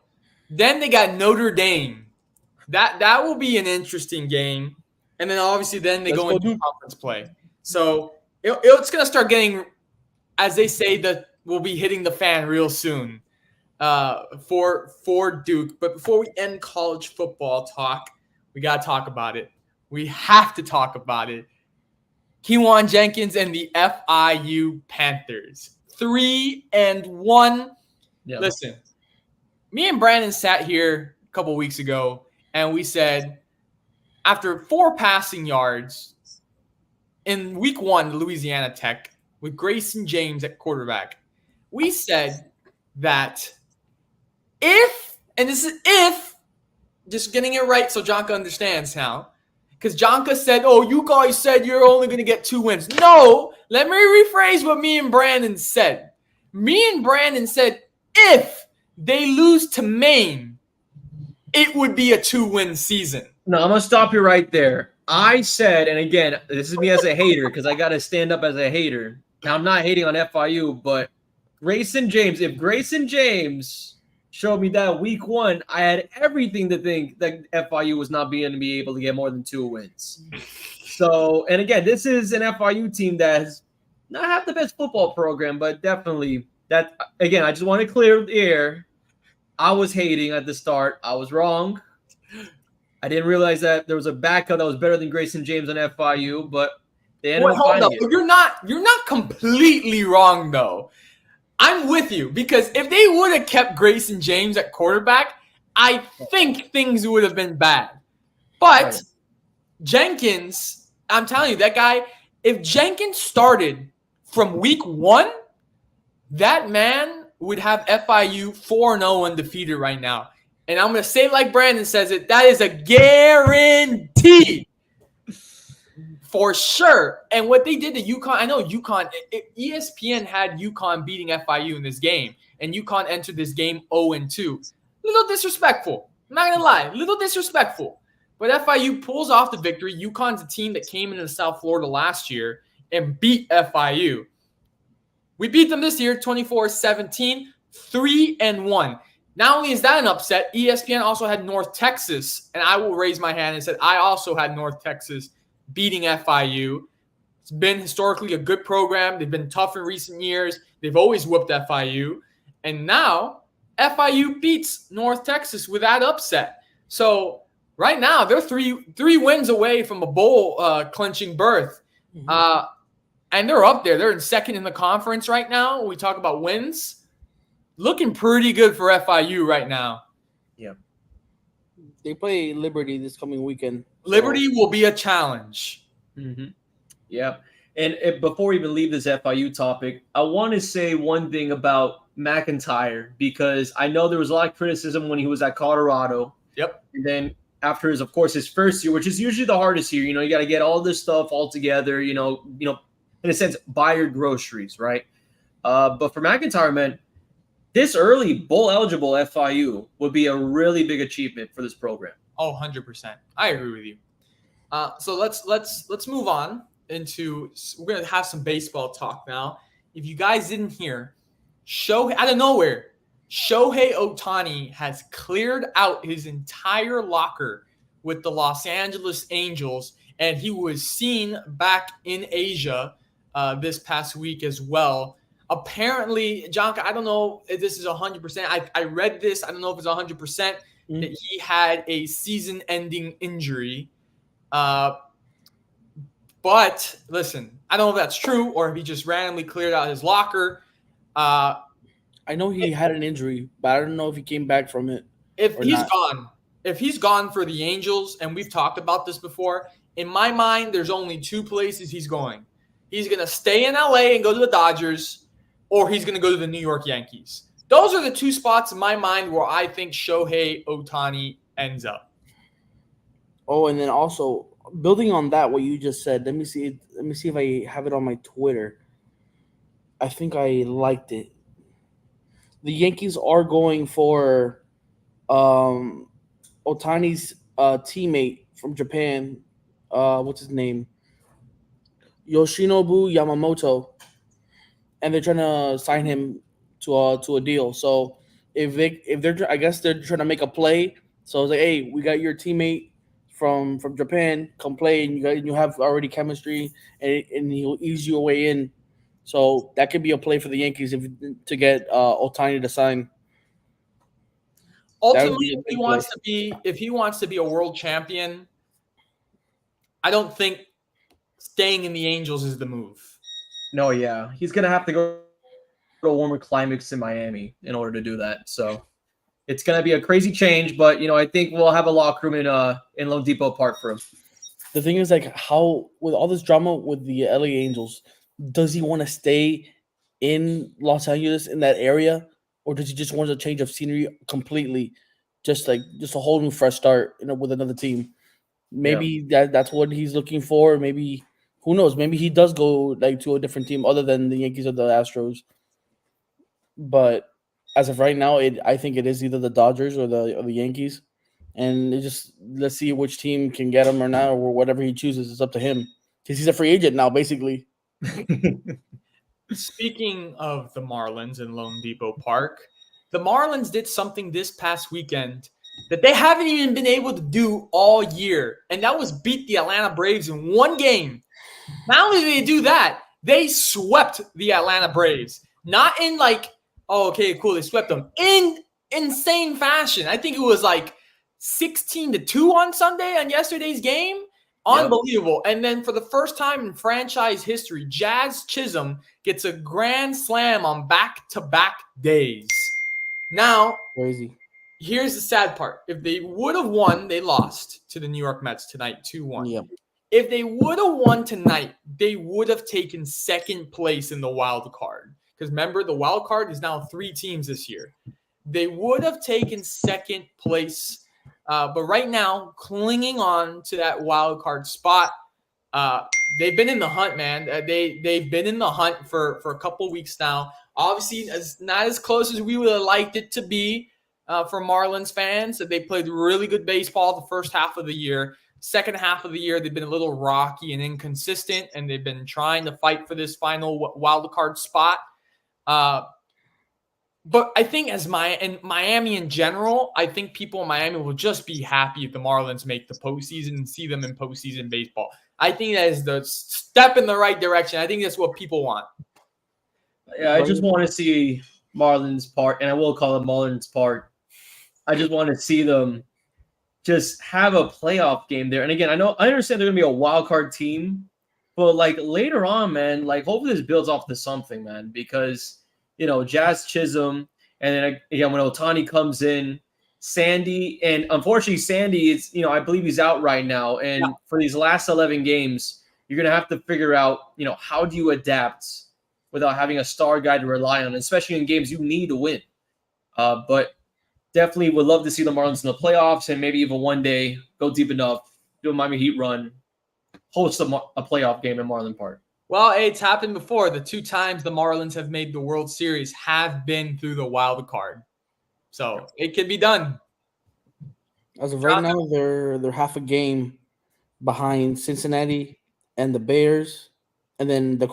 Then they got Notre Dame. That will be an interesting game. And then obviously then they go into conference play. So it's going to start getting, as they say, that we'll be hitting the fan real soon for Duke. But before we end college football talk, we got to talk about it. We have to talk about it. Kewan Jenkins and the FIU Panthers. 3-1. Yep. Listen, me and Brandon sat here a couple weeks ago, and we said after 4 passing yards in week 1, Louisiana Tech, with Grayson James at quarterback, we said that if, just getting it right so Jonka understands now, because Jonka said, oh, you guys said you're only going to get 2 wins. No, let me rephrase what me and Brandon said. Me and Brandon said if they lose to Maine, it would be a 2-win season. No, I'm going to stop you right there. I said, and again, this is me as a hater because I got to stand up as a hater. Now, I'm not hating on FIU, but Grayson James, if Grayson James showed me that week 1, I had everything to think that FIU was not going to be able to get more than 2 wins. So, and again, this is an FIU team that has not have the best football program, but definitely that, again, I just want to clear the air. I was hating at the start. I was wrong. I didn't realize that there was a backup that was better than Grayson James on FIU, but they ended up finding it. You're not completely wrong, though. I'm with you because if they would have kept Grayson James at quarterback, I think things would have been bad. But Jenkins, I'm telling you, that guy, if Jenkins started from week 1, that man would have FIU 4-0 undefeated right now. And I'm going to say like Brandon says it, that is a guarantee. For sure. And what they did to UConn, I know UConn, ESPN had UConn beating FIU in this game, and UConn entered this game 0-2. Little disrespectful. I'm not going to lie. Little disrespectful. But FIU pulls off the victory. UConn's a team that came into South Florida last year and beat FIU. We beat them this year, 24-17, 3-1. Not only is that an upset, ESPN also had North Texas, and I will raise my hand and said I also had North Texas beating FIU. It's been historically a good program. They've been tough in recent years. They've always whooped FIU. And now FIU beats North Texas with that upset. So right now they're three wins away from a bowl clinching berth. Mm-hmm. And they're up there. They're in second in the conference right now. When we talk about wins. Looking pretty good for FIU right now. Yeah. They play Liberty this coming weekend. Liberty will be a challenge. Mm-hmm. Yeah. And before we even leave this FIU topic, I want to say one thing about McIntyre, because I know there was a lot of criticism when he was at Colorado. Yep. And then after his, of course, his first year, which is usually the hardest year, you got to get all this stuff all together, in a sense, buy your groceries, right? But for McIntyre, man, this early bowl eligible FIU would be a really big achievement for this program. Oh, 100%. I agree with you. So let's move on into, we're gonna have some baseball talk now. If you guys didn't hear, out of nowhere, Shohei Ohtani has cleared out his entire locker with the Los Angeles Angels, and he was seen back in Asia this past week as well. Apparently, Jonka, I don't know if this is 100%. I read this. I don't know if it's 100% that he had a season-ending injury. But listen, I don't know if that's true or if he just randomly cleared out his locker. I know he had an injury, but I don't know if he came back from it. If he's gone for the Angels, and we've talked about this before, in my mind, there's only two places he's going. He's going to stay in LA and go to the Dodgers, or he's going to go to the New York Yankees. Those are the two spots in my mind where I think Shohei Ohtani ends up. Oh, and then also building on that, what you just said, let me see if I have it on my Twitter. I think I liked it. The Yankees are going for Ohtani's teammate from Japan. What's his name? Yoshinobu Yamamoto, and they're trying to sign him to a deal. So if they're, I guess they're trying to make a play. So it's like, hey, we got your teammate from Japan, come play, and you have already chemistry, and he'll ease you away in. So that could be a play for the Yankees to get Ohtani to sign. Ultimately, if he wants to be a world champion, I don't think staying in the Angels is the move. No, yeah. He's going to have to go to warmer climates in Miami in order to do that. So it's going to be a crazy change, but, I think we'll have a locker room in Lone Depot Park for him. The thing is, like, how, with all this drama with the LA Angels, does he want to stay in Los Angeles in that area, or does he just want a change of scenery completely, just a whole new fresh start with another team? Maybe that's what he's looking for. Maybe, who knows? Maybe he does go to a different team other than the Yankees or the Astros. But as of right now, I think it is either the Dodgers or the Yankees, and let's see which team can get him or not, or whatever he chooses. It's up to him because he's a free agent now, basically. Speaking of the Marlins in Lone Depot Park, the Marlins did something this past weekend that they haven't even been able to do all year, and that was beat the Atlanta Braves in one game. Not only did they do that, they swept the Atlanta Braves. Not in oh, okay, cool, they swept them. In insane fashion. I think it was 16-2 on Sunday on yesterday's game. Unbelievable. Yep. And then for the first time in franchise history, Jazz Chisholm gets a grand slam on back-to-back days. Now, crazy. Here's the sad part. If they would have won, they lost to the New York Mets tonight, 2-1. Yep. If they would have won tonight, they would have taken second place in the wild card. Because remember, the wild card is now 3 teams this year. They would have taken second place. But right now, clinging on to that wild card spot, they've been in the hunt, man. They've been in the hunt for a couple of weeks now. Obviously, not as close as we would have liked it to be for Marlins fans. They played really good baseball the first half of the year. Second half of the year, they've been a little rocky and inconsistent, and they've been trying to fight for this final wild card spot. But I think in Miami in general, I think people in Miami will just be happy if the Marlins make the postseason and see them in postseason baseball. I think that is the step in the right direction. I think that's what people want. Yeah, I just want to see Marlins Park, and I will call it Marlins Park. I just want to see them just have a playoff game there. And again, I understand they're going to be a wild card team, but later on, man, hopefully this builds off to something, man, because Jazz Chisholm, and then again when Ohtani comes in, Sandy, and unfortunately, Sandy is, I believe he's out right now. And for these last 11 games, you're going to have to figure out, how do you adapt without having a star guy to rely on, especially in games you need to win. But definitely would love to see the Marlins in the playoffs and maybe even one day go deep enough, do a Miami Heat run, host a playoff game in Marlin Park. Well, it's happened before. The 2 times the Marlins have made the World Series have been through the wild card. So it can be done. As of right now, they're half a game behind Cincinnati and the Bears, and then the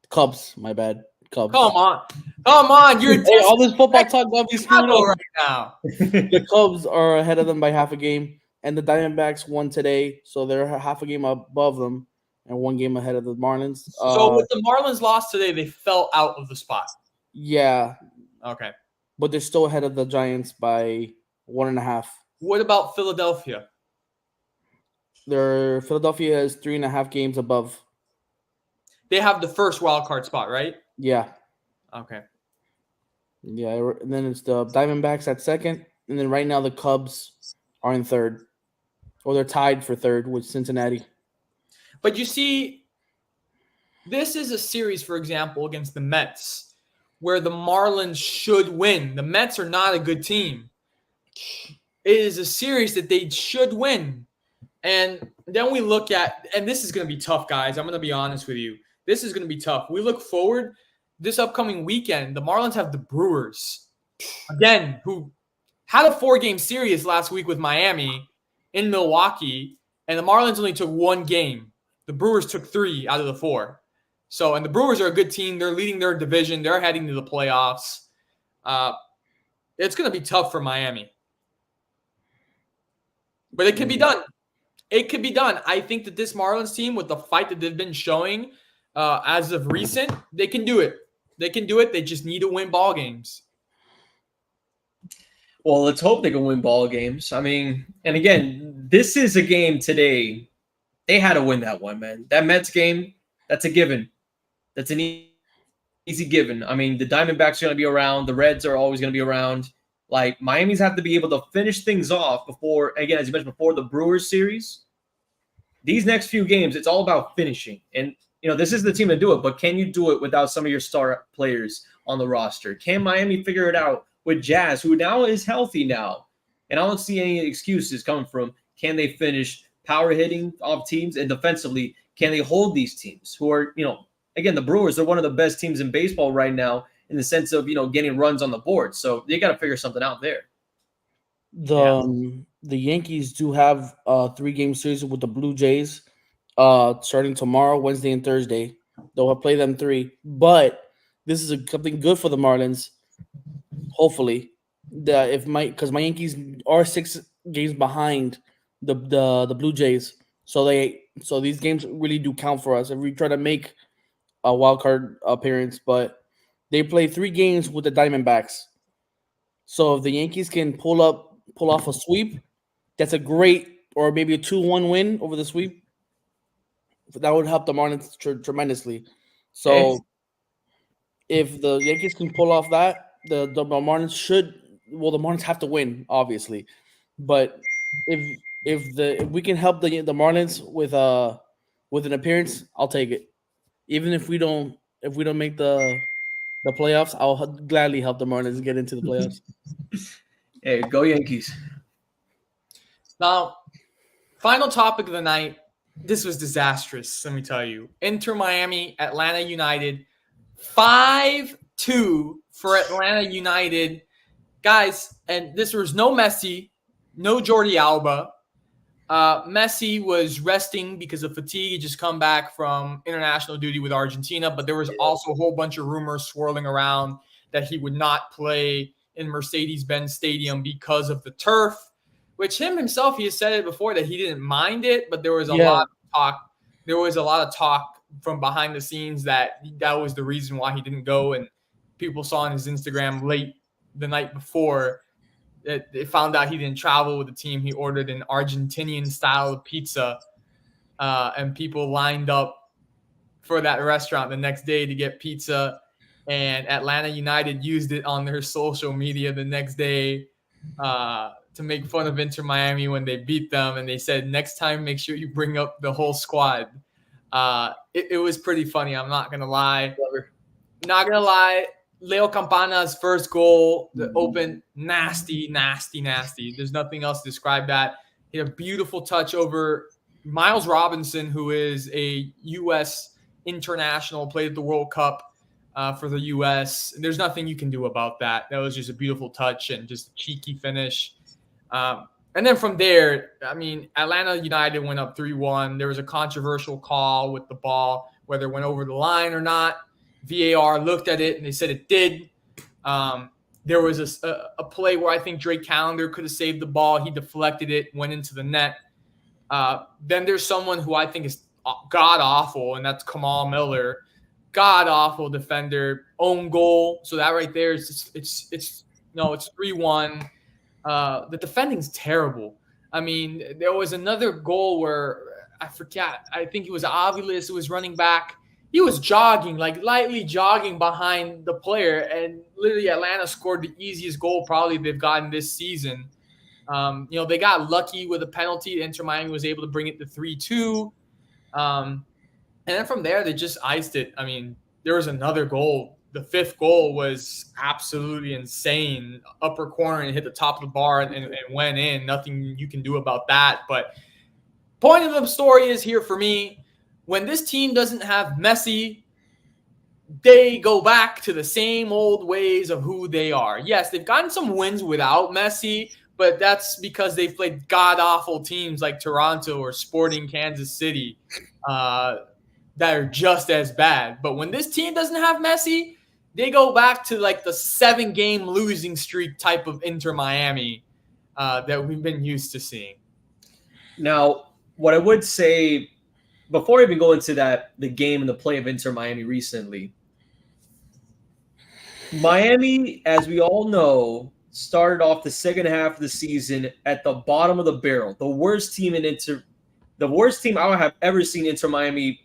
Cubs. My bad, Cubs. Come on! You're hey, all this football talk got me screwed up right now. The Cubs are ahead of them by half a game, and the Diamondbacks won today, so they're half a game above them and 1 game ahead of the Marlins. So with the Marlins lost today, they fell out of the spot. Yeah. Okay. But they're still ahead of the Giants by 1.5. What about Philadelphia? Philadelphia is 3.5 games above. They have the first wild card spot, right? Yeah. Okay. Yeah, and then it's the Diamondbacks at second, and then right now the Cubs are in third. Or they're tied for third with Cincinnati. But you see, this is a series, for example, against the Mets, where the Marlins should win. The Mets are not a good team. It is a series that they should win. And then we look at, and this is going to be tough, guys. I'm going to be honest with you. This is going to be tough. We look forward this upcoming weekend. The Marlins have the Brewers, again, who had a 4-game series last week with Miami in Milwaukee, and the Marlins only took 1 game. The Brewers took 3 out of the 4. So, and the Brewers are a good team. They're leading their division. They're heading to the playoffs. It's going to be tough for Miami. But it can be done. It could be done. I think that this Marlins team, with the fight that they've been showing as of recent, they can do it. They can do it. They just need to win ball games. Well, let's hope they can win ball games. I mean, and again, this is a game today. They had to win that one, man. That Mets game, that's a given. That's an easy given. I mean, the Diamondbacks are going to be around. The Reds are always going to be around. Like, Miami's have to be able to finish things off before, again, as you mentioned before, the Brewers series. These next few games, it's all about finishing. And, this is the team to do it, but can you do it without some of your star players on the roster? Can Miami figure it out with Jazz, who now is healthy now? And I don't see any excuses coming from, can they finish power hitting off teams, and defensively, can they hold these teams who are, again, the Brewers are one of the best teams in baseball right now in the sense of, getting runs on the board. So they got to figure something out there. The Yankees do have a 3-game series with the Blue Jays starting tomorrow, Wednesday, and Thursday. They'll play them 3. But this is something good for the Marlins, hopefully. Because my Yankees are 6 games behind the Blue Jays. So these games really do count for us if we try to make a wild card appearance. But they play 3 games with the Diamondbacks. So if the Yankees can pull off a sweep, that's a great, or maybe a 2-1 win over the sweep. That would help the Marlins tremendously. So if the Yankees can pull off that, the Marlins the Marlins have to win, obviously. But if we can help the Marlins with an appearance, I'll take it. Even if we don't make the playoffs, I'll gladly help the Marlins get into the playoffs. Hey, go Yankees. Now, final topic of the night. This was disastrous, let me tell you. Inter Miami, Atlanta United, 5-2 for Atlanta United. Guys, and this was no Messi, no Jordi Alba. Messi was resting because of fatigue. He just come back from international duty with Argentina, but there was also a whole bunch of rumors swirling around that he would not play in Mercedes-Benz Stadium because of the turf, which he has said it before that he didn't mind it, but there was a lot of talk. There was a lot of talk from behind the scenes that was the reason why he didn't go, and people saw on his Instagram late the night before that they found out he didn't travel with the team. He ordered an Argentinian style pizza, and people lined up for that restaurant the next day to get pizza. and Atlanta United used it on their social media the next day to make fun of Inter Miami when they beat them, and they said next time make sure you bring up the whole squad. It was pretty funny. I'm not gonna lie. Not gonna lie. Leo Campana's first goal, the open, nasty. There's nothing else to describe that. He had a beautiful touch over Miles Robinson, who is a U.S. international, played at the World Cup for the U.S. There's nothing you can do about that. That was just a beautiful touch and just a cheeky finish. And then from there, I mean, Atlanta United went up 3-1. There was a controversial call with the ball, whether it went over the line or not. VAR looked at it and they said it did. There was a play where I think Drake Callender could have saved the ball. He deflected it, went into the net. Then there's someone who I think is god-awful, and that's Kamal Miller. God-awful defender, own goal. So that right there is it's 3-1. The defending's terrible. I mean, there was another goal where I forget. I think it was Aviles who was running back. He was jogging, like lightly jogging behind the player, and literally Atlanta scored the easiest goal probably they've gotten this season. They got lucky with a penalty. Inter Miami was able to bring it to 3-2. And then from there, they just iced it. I mean, there was another goal. The fifth goal was absolutely insane. Upper corner and hit the top of the bar and went in. Nothing you can do about that. But point of the story is here for me. When this team doesn't have Messi, they go back to the same old ways of who they are. Yes, they've gotten some wins without Messi, but that's because they've played god-awful teams like Toronto or Sporting Kansas City that are just as bad. But when this team doesn't have Messi, they go back to like the 7-game losing streak type of Inter Miami that we've been used to seeing. Now, what I would say before I even go into the game and the play of Inter Miami recently, Miami, as we all know, started off the second half of the season at the bottom of the barrel. The worst team I have ever seen Inter Miami,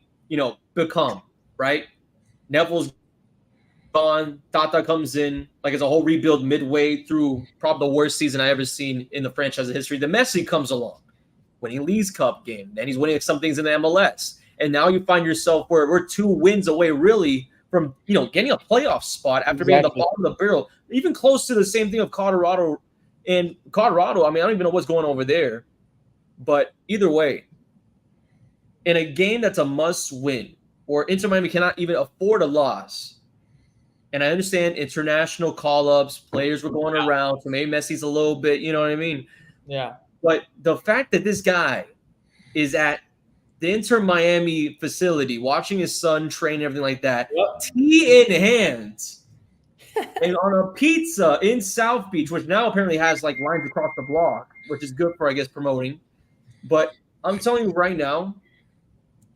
become, right? Neville's gone, Tata comes in, like it's a whole rebuild midway through probably the worst season I ever seen in the franchise history. The Messi comes along, winning Leagues Cup game, then he's winning some things in the MLS. And now you find yourself where we're 2 wins away really from, getting a playoff spot after being at the bottom of the barrel, even close to the same thing of Colorado. And Colorado, I mean, I don't even know what's going on over there. But either way, in a game that's a must win, or Inter Miami cannot even afford a loss, and I understand international call-ups, players were going around, so maybe Messi's a little bit, you know what I mean? Yeah. But the fact that this guy is at the Inter Miami facility, watching his son train and everything like that, tea in hand, and on a pizza in South Beach, which now apparently has like lines across the block, which is good for, I guess, promoting. But I'm telling you right now,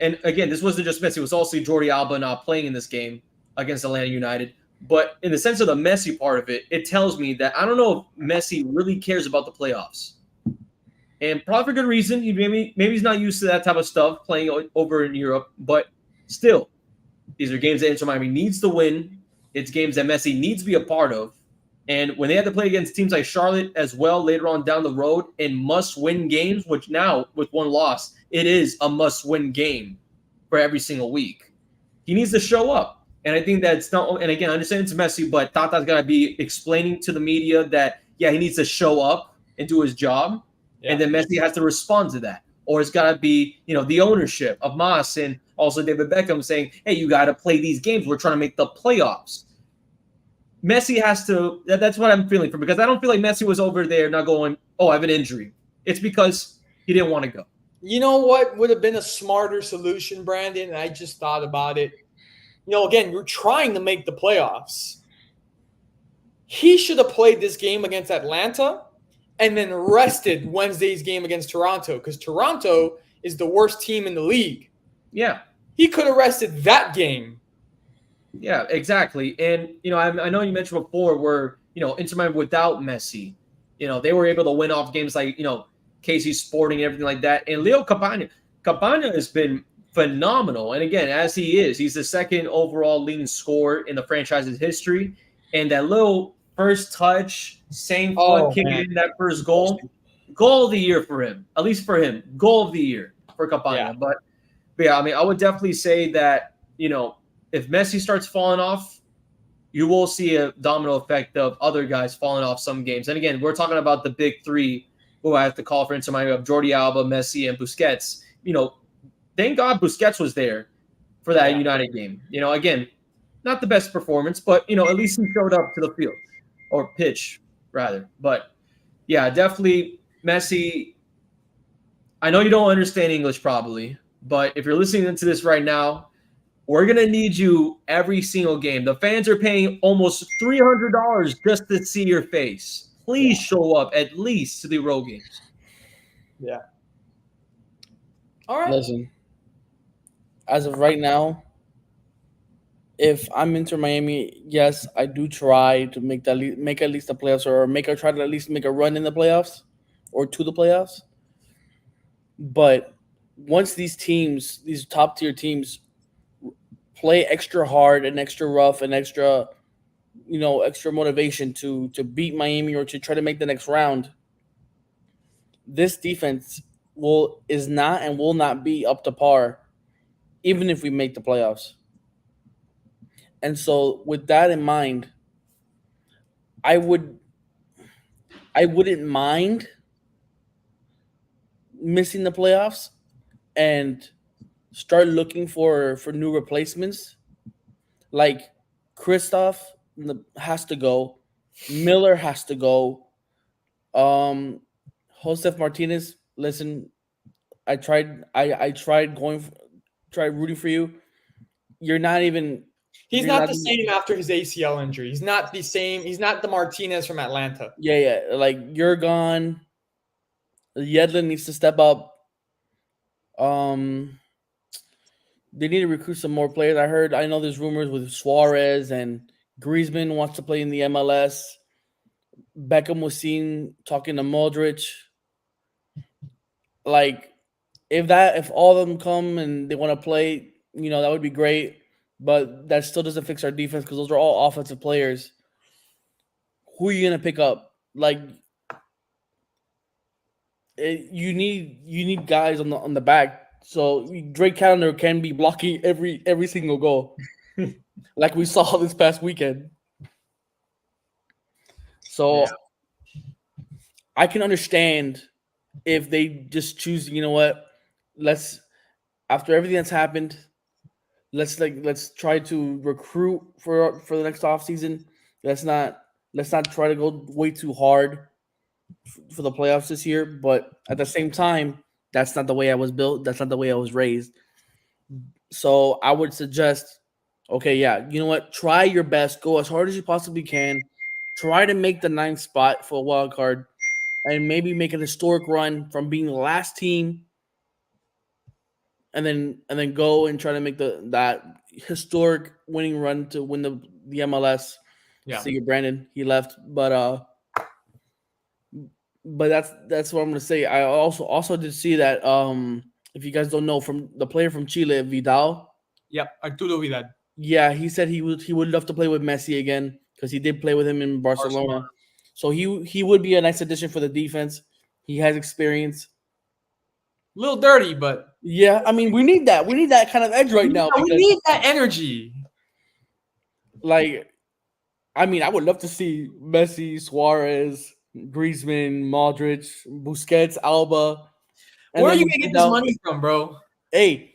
and again, this wasn't just Messi, it was also Jordi Alba not playing in this game against Atlanta United. But in the sense of the Messi part of it, it tells me that I don't know if Messi really cares about the playoffs. And probably for good reason. Maybe he's not used to that type of stuff playing over in Europe. But still, these are games that Inter Miami needs to win. It's games that Messi needs to be a part of. And when they have to play against teams like Charlotte as well later on down the road in must-win games, which now with one loss, it is a must-win game for every single week. He needs to show up. And I think that's not – and again, I understand it's Messi, but Tata's got to be explaining to the media that, yeah, he needs to show up and do his job. Yeah. And then Messi has to respond to that. Or it's got to be, the ownership of Mas and also David Beckham saying, hey, you got to play these games. We're trying to make the playoffs. Messi has to – that's what I'm feeling for, because I don't feel like Messi was over there not going, oh, I have an injury. It's because he didn't want to go. You know what would have been a smarter solution, Brandon? And I just thought about it. Again, you're trying to make the playoffs. He should have played this game against Atlanta and then rested Wednesday's game against Toronto, because Toronto is the worst team in the league. Yeah. He could have rested that game. Yeah, exactly. And, I know you mentioned before where, Inter Miami without Messi, they were able to win off games like, KC Sporting and everything like that. And Leo Campana has been phenomenal. And again, as he is, he's the second overall leading scorer in the franchise's history. And that little first touch, same foot Oh kicking man. in that first goal of the year for him, at least for him, goal of the year for Yeah. Campagna. But yeah, I mean, I would definitely say that, if Messi starts falling off, you will see a domino effect of other guys falling off some games. And again, we're talking about the big three who I have to call for Inter Miami of Jordi Alba, Messi, and Busquets. Thank God Busquets was there for that Yeah. United game. Again, not the best performance, but at least he showed up to the field or pitch rather. But yeah, definitely Messi. I know you don't understand English probably, but if you're listening to this right now, we're gonna need you every single game. The fans are paying almost $300 just to see your face. Please show up at least to the road games. Yeah. All right. Listen, as of right now, if I'm Inter Miami, yes, I do try to make at least the playoffs, or try to at least make a run in the playoffs or to the playoffs. But once these top tier teams, play extra hard and extra rough and extra motivation to beat Miami or to try to make the next round, this defense will not be up to par, even if we make the playoffs. And so, with that in mind, I would I wouldn't mind missing the playoffs and start looking for new replacements. Like Kristoff has to go, Miller has to go. Josef Martinez, listen, I tried tried rooting for you. You're not even. He's You're not not. the same after his ACL injury. He's not the same. He's not the Martinez from Atlanta. Yeah, yeah. Like you're gone. Yedlin needs to step up. Um, they need to recruit some more players. I know there's rumors with Suarez and Griezmann wants to play in the MLS. Beckham was seen talking to Modric. Like, if all of them come and they want to play, that would be great. But that still doesn't fix our defense because those are all offensive players. Who are you gonna pick up? Like, you need guys on the back. So Drake Callender can be blocking every single goal, like we saw this past weekend. So Yeah. I can understand if they just choose. You know what? Let's After everything that's happened, let's try to recruit for the next off season. Let's not let's not try to go way too hard for the playoffs this year. But at the same time, that's not the way I was built. That's not the way I was raised. So I would suggest, okay, yeah, you know what? Try your best. Go as hard as you possibly can. Try to make the ninth spot for a wild card, and maybe make an historic run from being the last team, and then go and try to make that historic winning run to win the MLS. Yeah. See, Brandon, he left, but that's what I'm gonna say. I also did see that, if you guys don't know, from the player from Chile, Vidal. Yep. Arturo Vidal. Yeah, he said he would love to play with Messi again because he did play with him in Barcelona. So he would be a nice addition for the defense. He has experience. A little dirty, but Yeah, I mean we need that. We need that kind of edge right now we because, need that energy. like, I mean, I would love to see Messi, Suarez, Griezmann, Modric, Busquets, Alba. And Where are then you we gonna sit get this down- money from, bro? Hey,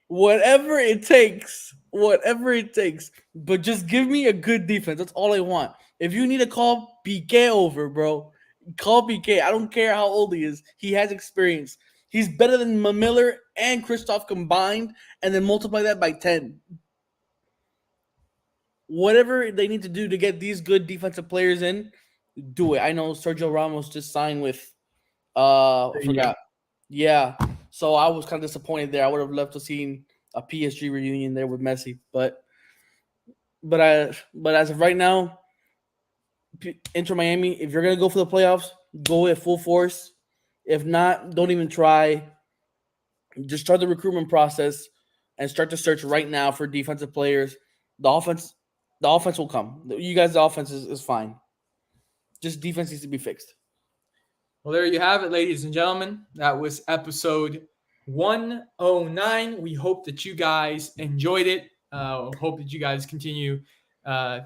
whatever it takes, whatever it takes. But just give me a good defense. That's all I want. If you need to call Piqué over, bro, call Piqué. I don't care how old he is. He has experience. He's better than Miller and Kristoff combined, and then multiply that by 10. Whatever they need to do to get these good defensive players in, do it. I know Sergio Ramos just signed with I forgot. Yeah. So I was kind of disappointed there. I would have loved to seen a PSG reunion there with Messi, but as of right now, Inter Miami, if you're gonna go for the playoffs, go at full force. If not, don't even try. Just start the recruitment process and start to search right now for defensive players. The offense will come. You guys' offense is fine. Just defense needs to be fixed. Well, there you have it, ladies and gentlemen. That was episode 109. We hope that you guys enjoyed it. Hope that you guys continue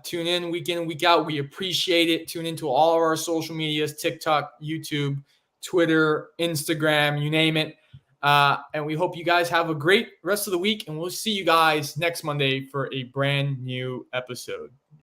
tune in week in, week out. We appreciate it. Tune into all of our social medias, TikTok, YouTube, Twitter, Instagram, you name it. And we hope you guys have a great rest of the week. And we'll see you guys next Monday for a brand new episode.